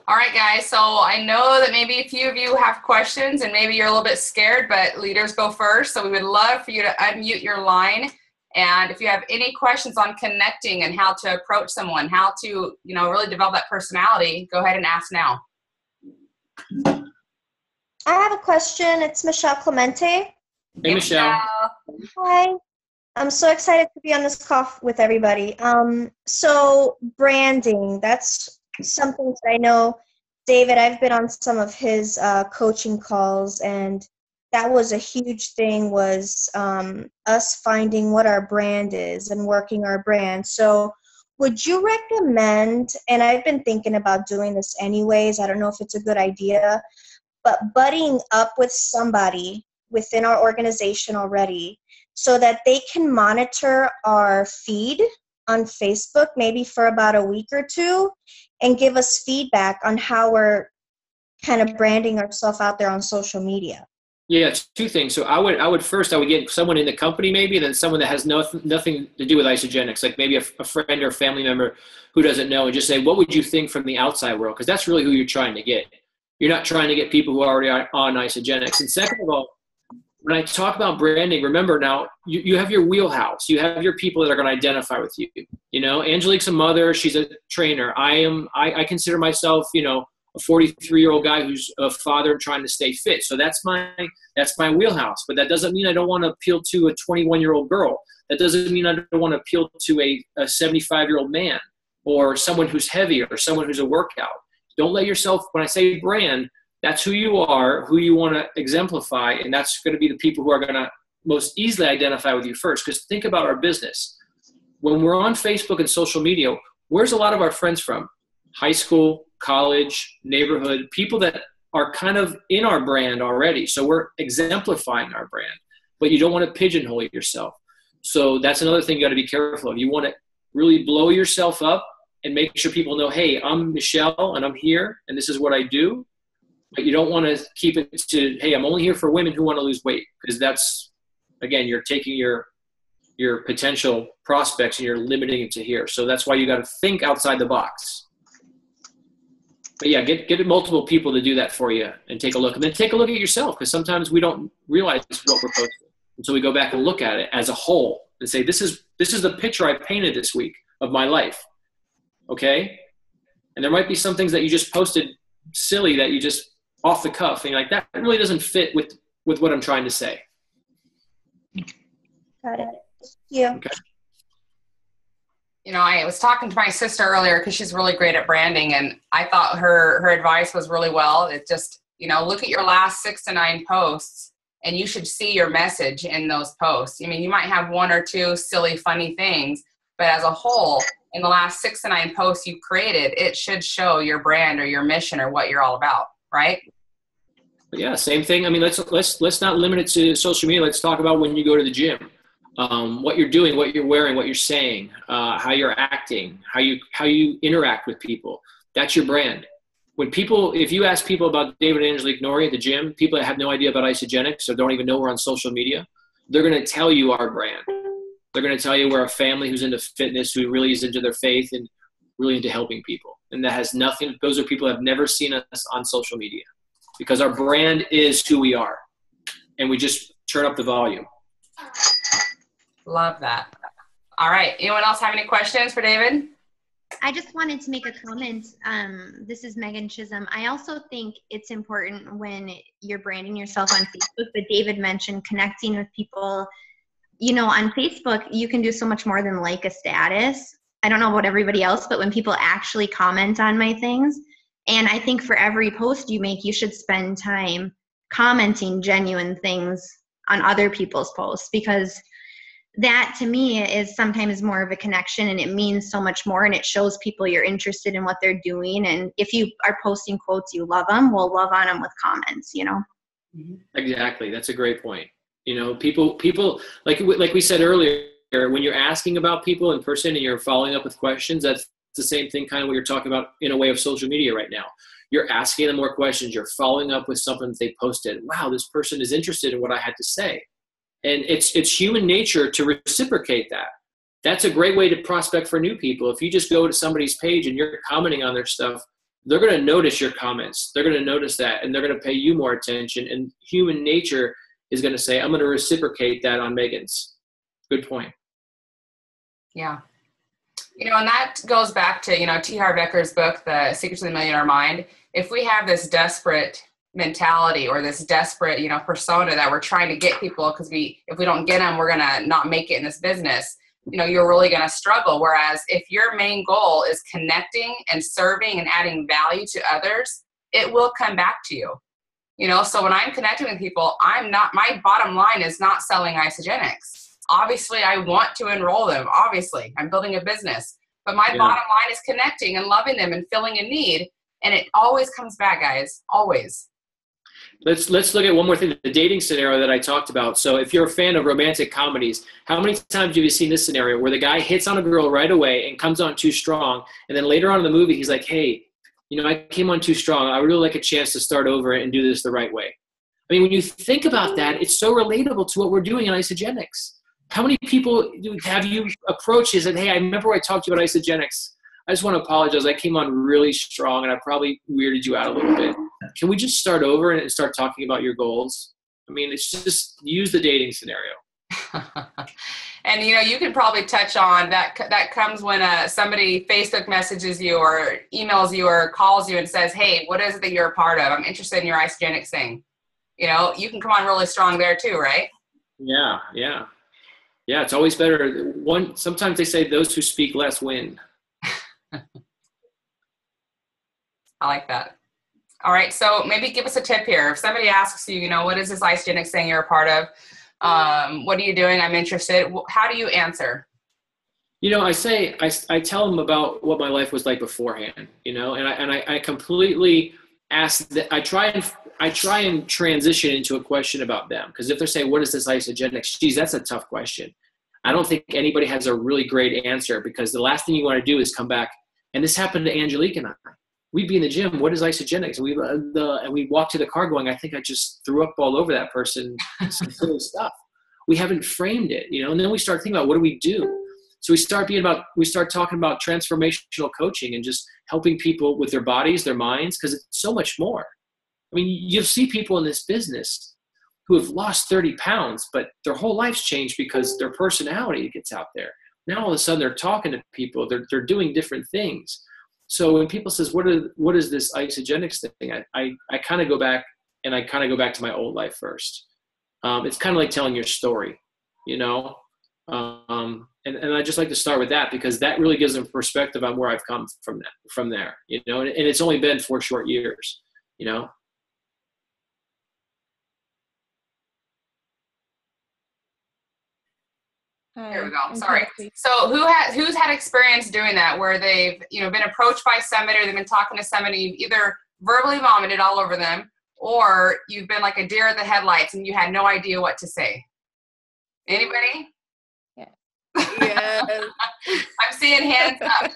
All right, guys. So I know that maybe a few of you have questions and maybe you're a little bit scared, but leaders go first. So we would love for you to unmute your line. And if you have any questions on connecting and how to approach someone, how to, really develop that personality, go ahead and ask now. I have a question. It's Michelle Clemente. Hey, Michelle. Hi. I'm so excited to be on this call with everybody. So branding, that's something that I know David, I've been on some of his coaching calls, and that was a huge thing, was us finding what our brand is and working our brand. So would you recommend, and I've been thinking about doing this anyways, I don't know if it's a good idea, but buddying up with somebody within our organization already so that they can monitor our feed on Facebook maybe for about a week or two and give us feedback on how we're kind of branding ourselves out there on social media? Yeah, it's two things. So I would get someone in the company maybe, and then someone that has nothing to do with Isagenix, like maybe a friend or a family member who doesn't know, and just say, what would you think from the outside world? Because that's really who you're trying to get. You're not trying to get people who are already on Isagenix. And second of all, when I talk about branding, remember now, you have your wheelhouse. You have your people that are going to identify with you. You know, Angelike's a mother. She's a trainer. I consider myself, you know, a 43-year-old guy who's a father and trying to stay fit. So that's my wheelhouse. But that doesn't mean I don't want to appeal to a 21-year-old girl. That doesn't mean I don't want to appeal to a 75-year-old man or someone who's heavy or someone who's a workout. Don't let yourself, when I say brand, that's who you are, who you want to exemplify, and that's going to be the people who are going to most easily identify with you first. Because think about our business. When we're on Facebook and social media, where's a lot of our friends from? High school, college, neighborhood, people that are kind of in our brand already. So we're exemplifying our brand, but you don't want to pigeonhole yourself. So that's another thing you got to be careful of. You want to really blow yourself up and make sure people know, hey, I'm Michelle and I'm here and this is what I do. But you don't want to keep it to, hey, I'm only here for women who want to lose weight, because that's, again, you're taking your potential prospects and you're limiting it to here. So that's why you got to think outside the box. But yeah, get multiple people to do that for you and take a look. And then take a look at yourself, because sometimes we don't realize what we're posting until we go back and look at it as a whole and say, this is the picture I painted this week of my life. Okay? And there might be some things that you just posted silly that you just off the cuff, and you're like, that really doesn't fit with what I'm trying to say. Got it. Yeah. Okay. You know, I was talking to my sister earlier because she's really great at branding, and I thought her advice was really well. It just, you know, look at your last 6 to 9 posts, and you should see your message in those posts. I mean, you might have 1 or 2 silly, funny things, but as a whole, in the last 6 to 9 posts you've created, it should show your brand or your mission or what you're all about, right? Yeah, same thing. I mean, let's not limit it to social media. Let's talk about when you go to the gym. What you're doing, what you're wearing, what you're saying, how you're acting, how you interact with people. That's your brand. If you ask people about David and Angelike Norrie at the gym, people that have no idea about Isagenix or don't even know we're on social media, they're going to tell you our brand. They're going to tell you we're a family who's into fitness, who really is into their faith and really into helping people. And that has nothing, those are people who have never seen us on social media, because our brand is who we are. And we just turn up the volume. Love that. All right. Anyone else have any questions for David? I just wanted to make a comment. This is Megan Chisholm. I also think it's important when you're branding yourself on Facebook, but David mentioned connecting with people. You know, on Facebook, you can do so much more than like a status. I don't know about everybody else, but when people actually comment on my things, and I think for every post you make, you should spend time commenting genuine things on other people's posts, because that to me is sometimes more of a connection, and it means so much more, and it shows people you're interested in what they're doing. And if you are posting quotes, you love them, we'll love on them with comments, you know? Exactly. That's a great point. You know, people like we said earlier, when you're asking about people in person and you're following up with questions, that's the same thing kind of what you're talking about in a way of social media right now. You're asking them more questions. You're following up with something that they posted. Wow, this person is interested in what I had to say. And it's human nature to reciprocate that. That's a great way to prospect for new people. If you just go to somebody's page and you're commenting on their stuff, they're going to notice your comments. They're going to notice that, and they're going to pay you more attention. And human nature is going to say, I'm going to reciprocate that on Megan's. Good point. Yeah. You know, and that goes back to, you know, T. Harv Eker's book, The Secrets of the Millionaire Mind. If we have this desperate mentality or this desperate, you know, persona that we're trying to get people, because if we don't get them, we're going to not make it in this business, you know, you're really going to struggle. Whereas if your main goal is connecting and serving and adding value to others, it will come back to you. You know, so when I'm connecting with people, my bottom line is not selling Isogenics. Obviously, I want to enroll them. Obviously, I'm building a business. But my bottom line is connecting and loving them and filling a need. And it always comes back, guys. Always. Let's look at one more thing, the dating scenario that I talked about. So if you're a fan of romantic comedies, how many times have you seen this scenario where the guy hits on a girl right away and comes on too strong, and then later on in the movie he's like, hey, you know, I came on too strong. I would really like a chance to start over and do this the right way. I mean, when you think about that, it's so relatable to what we're doing in Isogenics. How many people have you approached and said, hey, I remember I talked to you about Isogenics. I just want to apologize. I came on really strong and I probably weirded you out a little bit. Can we just start over and start talking about your goals? I mean, it's just use the dating scenario. And, you know, you can probably touch on that. That comes when somebody Facebook messages you or emails you or calls you and says, hey, what is it that you're a part of? I'm interested in your Isogenics thing. You know, you can come on really strong there too, right? Yeah. It's always better. Sometimes they say those who speak less win. I like that. All right. So maybe give us a tip here. If somebody asks you, you know, what is this Isogenics thing you're a part of? What are you doing? I'm interested. How do you answer? You know, I tell them about what my life was like beforehand, you know, and I completely ask that. I try and transition into a question about them. Because if they're saying, what is this Isogenics? Geez, that's a tough question. I don't think anybody has a really great answer, because the last thing you want to do is come back. And this happened to Angelike and I. We'd be in the gym. What is Isogenics? And we walk to the car going, I think I just threw up all over that person. Some silly stuff. We haven't framed it, you know. And then we start thinking about, what do we do? So we start talking about transformational coaching and just helping people with their bodies, their minds, because it's so much more. I mean, you'll see people in this business who have lost 30 pounds, but their whole life's changed because their personality gets out there. Now all of a sudden they're talking to people. They're doing different things. So when people says, what is this Isogenics thing? I kind of go back to my old life first. It's kind of like telling your story, you know? And I just like to start with that, because that really gives them perspective on where I've come from there, you know? And it's only been 4 short years, you know? There we go. Sorry. So who's had experience doing that, where they've, you know, been approached by somebody, or they've been talking to somebody, you've either verbally vomited all over them, or you've been like a deer at the headlights and you had no idea what to say? Anybody? Yeah. Yes. I'm seeing hands up.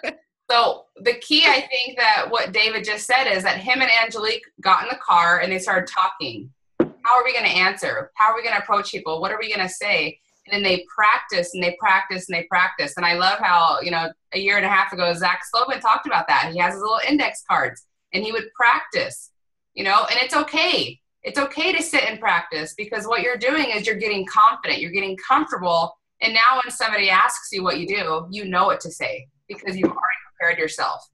So the key, I think, that what David just said is that him and Angelike got in the car and they started talking. How are we going to answer? How are we going to approach people? What are we going to say? And then they practice and they practice and they practice. And I love how, you know, a year and a half ago, Zach Slogan talked about that. He has his little index cards and he would practice, you know, and it's okay. It's okay to sit and practice, because what you're doing is you're getting confident, you're getting comfortable. And now when somebody asks you what you do, you know what to say, because you've already prepared yourself.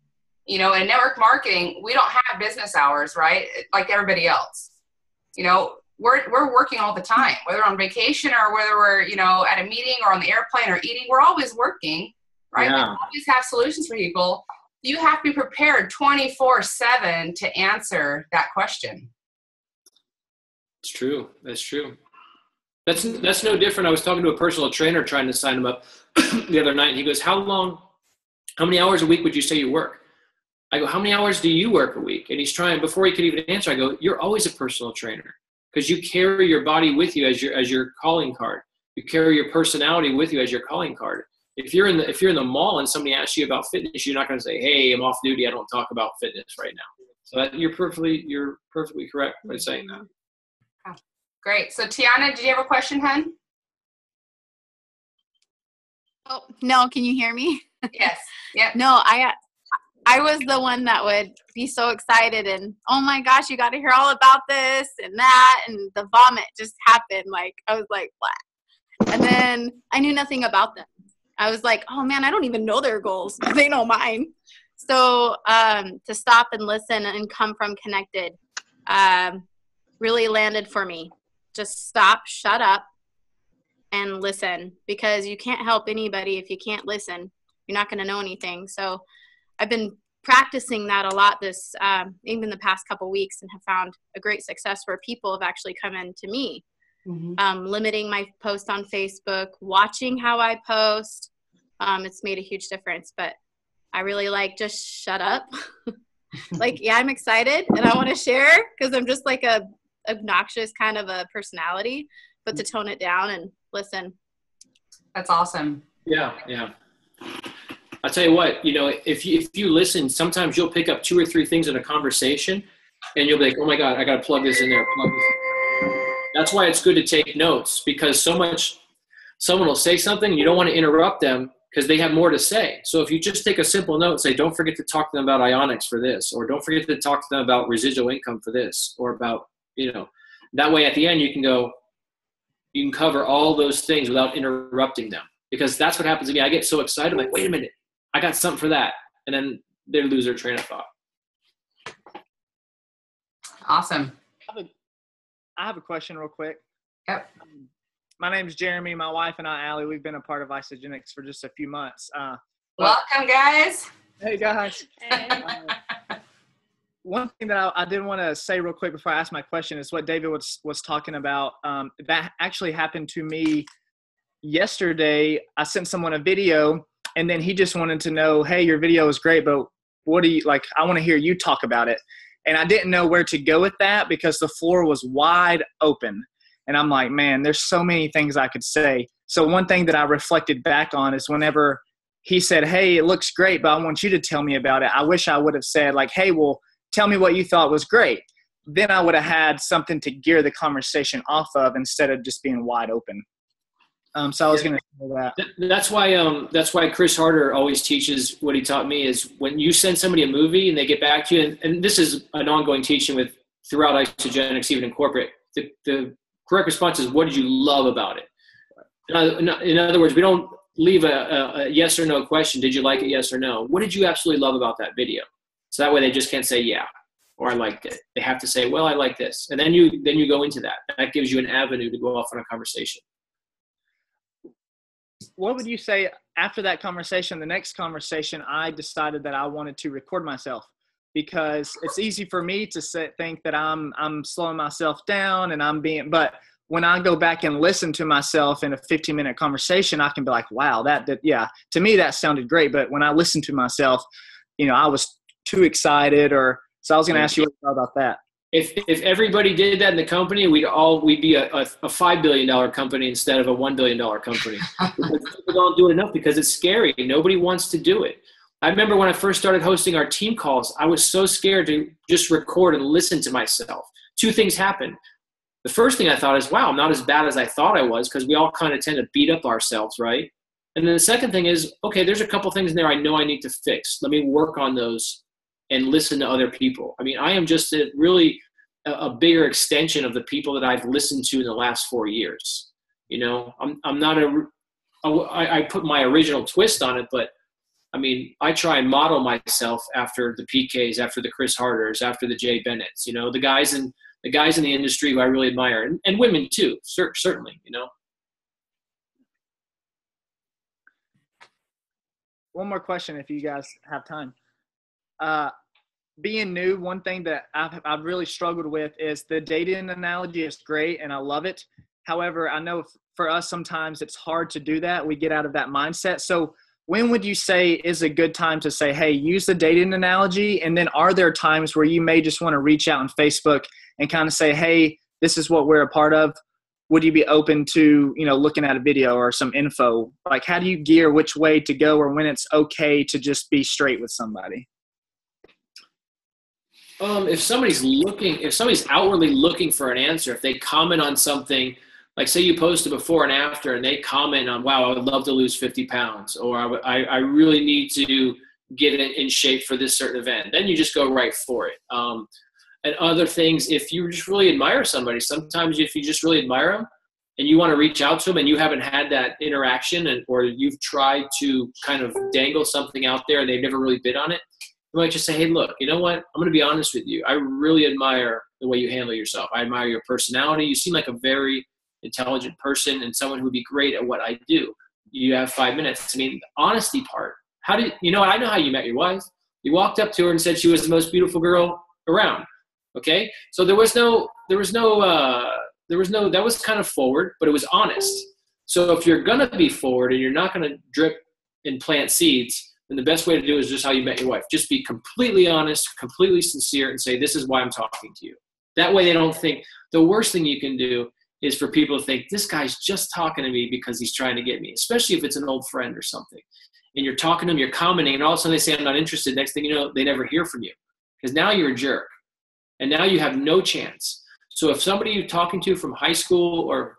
You know, in network marketing, we don't have business hours, right? Like everybody else. You know, we're working all the time, whether on vacation or whether we're, you know, at a meeting or on the airplane or eating, we're always working, right? Yeah. We always have solutions for people. You have to be prepared 24/7 to answer that question. It's true. That's true. That's no different. I was talking to a personal trainer trying to sign him up the other night, and he goes, how many hours a week would you say you work? I go, how many hours do you work a week? And he's trying, before he could even answer, I go, you're always a personal trainer, because you carry your body with you as your calling card. You carry your personality with you as your calling card. If you're in the mall and somebody asks you about fitness, you're not going to say, hey, I'm off duty, I don't talk about fitness right now. So you're perfectly correct by saying that. Great. So Tiana, did you have a question, hun? Oh, no, can you hear me? Yes. Yep. No, I was the one that would be so excited and, oh my gosh, you got to hear all about this and that, and the vomit just happened. Like, I was like, what? And then I knew nothing about them. I was like, oh man, I don't even know their goals. They know mine. So to stop and listen and come from connected really landed for me. Just stop, shut up, and listen, because you can't help anybody if you can't listen. You're not going to know anything. So I've been practicing that a lot this even the past couple weeks, and have found a great success where people have actually come in to me. Limiting my post on Facebook, watching how I post. It's made a huge difference, but I really like just shut up. Like, yeah, I'm excited and I want to share because I'm just like a obnoxious kind of a personality, but to tone it down and listen. That's awesome. Yeah. I'll tell you what, if you listen, sometimes you'll pick up 2 or 3 things in a conversation and you'll be like, oh my God, I got to plug this in there. That's why it's good to take notes, because someone will say something and you don't want to interrupt them because they have more to say. So if you just take a simple note and say, don't forget to talk to them about ionics for this, or don't forget to talk to them about residual income for this, or about, that way at the end you can cover all those things without interrupting them. Because that's what happens to me. I get so excited, I'm like, wait a minute, I got something for that. And then they lose their train of thought. Awesome. I have a question real quick. Yep. My name's Jeremy. My wife and I, Allie, we've been a part of Isogenics for just a few months. Welcome, guys. Hey, guys. One thing that I did want to say real quick before I ask my question is what David was talking about. That actually happened to me yesterday. I sent someone a video, and then he just wanted to know, hey, your video is great, but what do you like? I want to hear you talk about it. And I didn't know where to go with that because the floor was wide open. And I'm like, man, there's so many things I could say. So one thing that I reflected back on is whenever he said, hey, it looks great, but I want you to tell me about it. I wish I would have said like, hey, well, tell me what you thought was great. Then I would have had something to gear the conversation off of instead of just being wide open. So I was going to say that. That's why Chris Harder always teaches what he taught me is when you send somebody a movie and they get back to you, and this is an ongoing teaching throughout Isogenics, even in corporate, the correct response is, what did you love about it? In other words, we don't leave a yes or no question. Did you like it? Yes or no. What did you absolutely love about that video? So that way they just can't say, yeah, or I liked it. They have to say, well, I like this. And then you go into that. That gives you an avenue to go off on a conversation. What would you say after that conversation, the next conversation, I decided that I wanted to record myself because it's easy for me to think that I'm slowing myself down and but when I go back and listen to myself in a 15-minute conversation, I can be like, wow, yeah, to me that sounded great. But when I listen to myself, I was too excited so I was going to ask you what you thought about that. If everybody did that in the company, we'd be a $5 billion company instead of a $1 billion company. Because people don't do it enough because it's scary. Nobody wants to do it. I remember when I first started hosting our team calls, I was so scared to just record and listen to myself. 2 things happened. The first thing I thought is, wow, I'm not as bad as I thought I was, because we all kind of tend to beat up ourselves, right? And then the second thing is, okay, there's a couple things in there I know I need to fix. Let me work on those and listen to other people. I mean, I am just really a bigger extension of the people that I've listened to in the last 4 years. I'm not I put my original twist on it, but I mean, I try and model myself after the PKs, after the Chris Harders, after the Jay Bennett's, the guys in the industry who I really admire, and women too, certainly, One more question if you guys have time. Being new, one thing that I've really struggled with is the dating analogy is great and I love it. However, I know for us sometimes it's hard to do that. We get out of that mindset. So when would you say is a good time to say, hey, use the dating analogy? And then are there times where you may just want to reach out on Facebook and kind of say, hey, this is what we're a part of? Would you be open to, looking at a video or some info? Like, how do you gear which way to go or when it's okay to just be straight with somebody? If somebody's outwardly looking for an answer, if they comment on something, like say you post a before and after and they comment on, wow, I would love to lose 50 pounds, or I really need to get in shape for this certain event, then you just go right for it. And other things, if you just really admire somebody, sometimes if you just really admire them and you want to reach out to them and you haven't had that interaction or you've tried to kind of dangle something out there and they've never really bid on it, you might just say, hey, look, you know what? I'm going to be honest with you. I really admire the way you handle yourself. I admire your personality. You seem like a very intelligent person and someone who would be great at what I do. You have 5 minutes. I mean, the honesty part. I know how you met your wife. You walked up to her and said she was the most beautiful girl around. Okay. So that was kind of forward, but it was honest. So if you're going to be forward and you're not going to drip and plant seeds, then the best way to do it is just how you met your wife. Just be completely honest, completely sincere, and say, this is why I'm talking to you. That way they don't think. The worst thing you can do is for people to think, this guy's just talking to me because he's trying to get me, especially if it's an old friend or something. And you're talking to them, you're commenting, and all of a sudden they say, I'm not interested. Next thing you know, they never hear from you because now you're a jerk. And now you have no chance. So if somebody you're talking to from high school or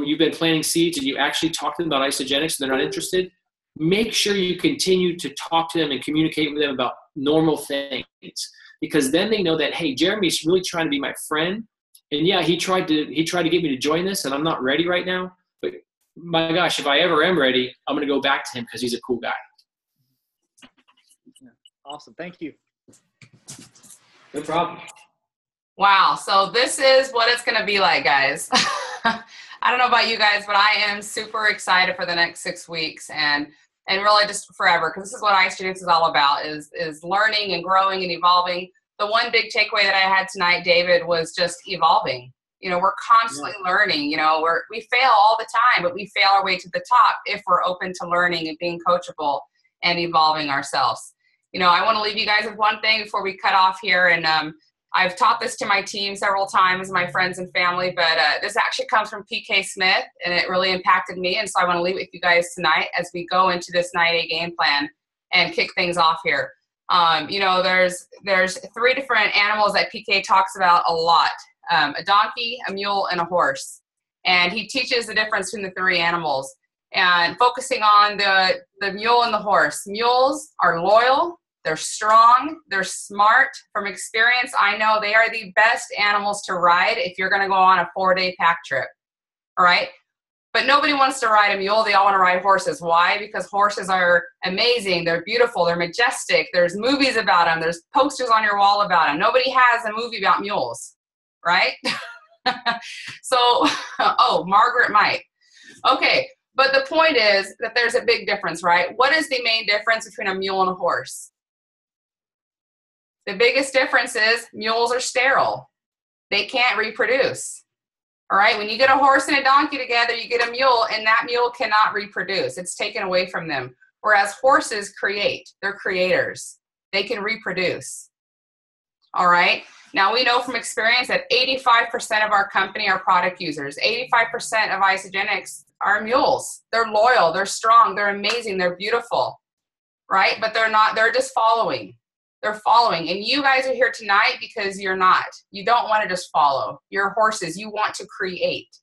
you've been planting seeds and you actually talk to them about isogenics and they're not interested, make sure you continue to talk to them and communicate with them about normal things, because then they know that, hey, Jeremy's really trying to be my friend. And yeah, he tried to get me to join this and I'm not ready right now. But my gosh, if I ever am ready, I'm going to go back to him because he's a cool guy. Yeah. Awesome. Thank you. No problem. Wow. So this is what it's going to be like, guys. I don't know about you guys, but I am super excited for the next 6 weeks and really just forever, because this is what Isogenics is all about, is learning and growing and evolving. The one big takeaway that I had tonight, David, was just evolving. We're constantly learning. We fail all the time, but we fail our way to the top if we're open to learning and being coachable and evolving ourselves. I want to leave you guys with one thing before we cut off here. And I've taught this to my team several times, my friends and family, but this actually comes from PK Smith, and it really impacted me. And so I want to leave it with you guys tonight as we go into this 9-day game plan and kick things off here. There's 3 different animals that PK talks about a lot, a donkey, a mule, and a horse. And he teaches the difference between the 3 animals and focusing on the mule and the horse. Mules are loyal. They're strong. They're smart. From experience, I know they are the best animals to ride if you're going to go on a 4-day pack trip. All right. But nobody wants to ride a mule. They all want to ride horses. Why? Because horses are amazing. They're beautiful. They're majestic. There's movies about them. There's posters on your wall about them. Nobody has a movie about mules, right? So, Margaret might. Okay. But the point is that there's a big difference, right? What is the main difference between a mule and a horse? The biggest difference is mules are sterile. They can't reproduce. All right. When you get a horse and a donkey together, you get a mule, and that mule cannot reproduce. It's taken away from them. Whereas horses create. They're creators. They can reproduce. All right. Now we know from experience that 85% of our company are product users. 85% of Isogenics are mules. They're loyal. They're strong. They're amazing. They're beautiful. Right. But they're not. They're just following. They're following. And you guys are here tonight because you're not. You don't want to just follow. You're horses. You want to create.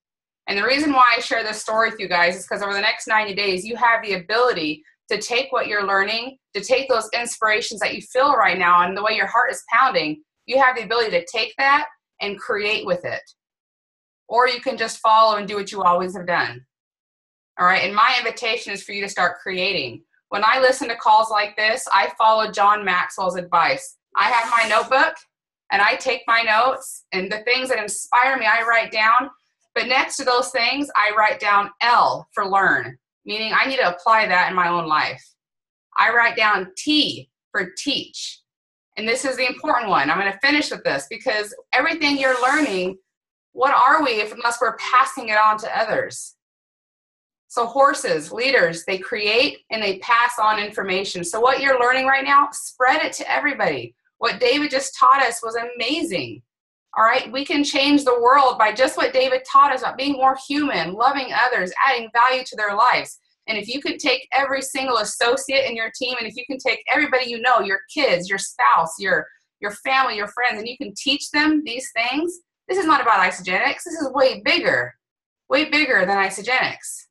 And the reason why I share this story with you guys is because over the next 90 days, you have the ability to take what you're learning, to take those inspirations that you feel right now and the way your heart is pounding. You have the ability to take that and create with it. Or you can just follow and do what you always have done. All right. And my invitation is for you to start creating. When I listen to calls like this, I follow John Maxwell's advice. I have my notebook and I take my notes, and the things that inspire me, I write down. But next to those things, I write down L for learn, meaning I need to apply that in my own life. I write down T for teach. And this is the important one. I'm going to finish with this because everything you're learning, what are we unless we're passing it on to others? So horses, leaders, they create and they pass on information. So what you're learning right now, spread it to everybody. What David just taught us was amazing. All right, we can change the world by just what David taught us about being more human, loving others, adding value to their lives. And if you could take every single associate in your team, and if you can take everybody you know, your kids, your spouse, your family, your friends, and you can teach them these things, this is not about Isogenics. This is way bigger than Isogenics.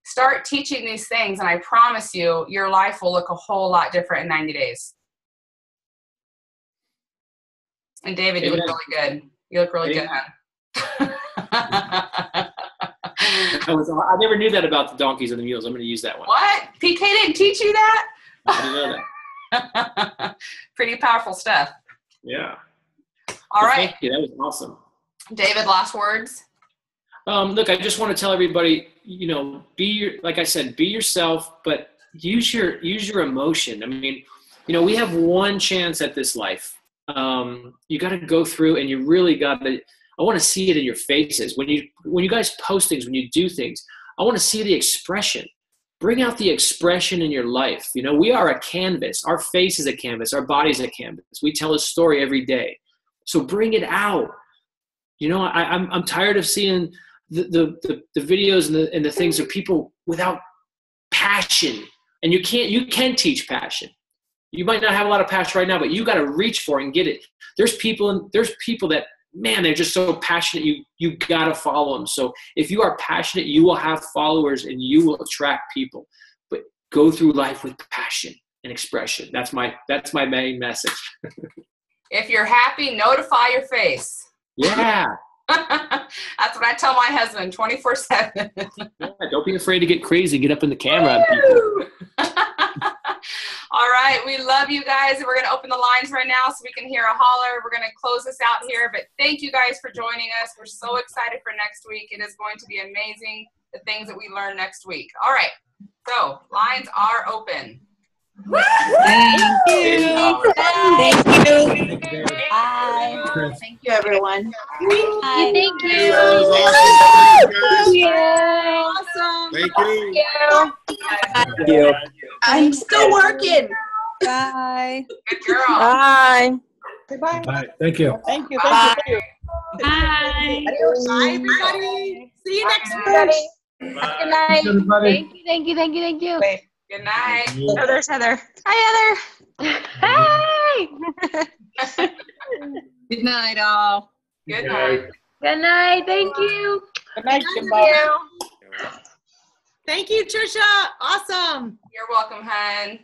Start teaching these things, and I promise you, your life will look a whole lot different in 90 days. And David, you look really good. You look really good, huh? I never knew that about the donkeys and the mules. I'm going to use that one. What? PK didn't teach you that? I didn't know that. Pretty powerful stuff. Yeah. All right. Thank you. That was awesome. David, last words? Look, I just want to tell everybody, like I said, be yourself, but use your emotion. I mean, you know, we have one chance at this life. You got to go through, and you really got to, I want to see it in your faces. When you guys post things, when you do things, I want to see the expression. Bring out the expression in your life. You know, we are a canvas. Our face is a canvas. Our body's a canvas. We tell a story every day. So bring it out. You know, I'm tired of seeing the videos and the things of people without passion. And you can teach passion. You might not have a lot of passion right now, but you got to reach for it and get it. There's people that, man, they're just so passionate. You got to follow them. So if you are passionate, you will have followers and you will attract people. But go through life with passion and expression. That's my main message. If you're happy, notify your face. Yeah. That's what I tell my husband 24/7. Yeah, don't be afraid to get crazy. Get up in the camera on people. All right, we love you guys. We're going to open the lines right now so we can hear a holler. We're going to close this out here, but thank you guys for joining us. We're so excited for next week. It is going to be amazing, the things that we learn next week. All right, so lines are open. Thank you. Thank you. Bye. Thank you, everyone. Bye. Thank you. Thank you. Awesome. Thank you. Thank you. I'm still working. Bye. Good girl. Bye. Goodbye. Bye. Thank you. Thank you. Bye. Thank you. Bye. Adios. Bye, everybody. See you next week. Good night. Everybody. Thank you. Good night. Oh, there's Heather. Hi, Heather. Hey. Good night, all. Good night. Good night. Thank you. Good night, Jimbo. Thank you, Trisha. Awesome. You're welcome, hon.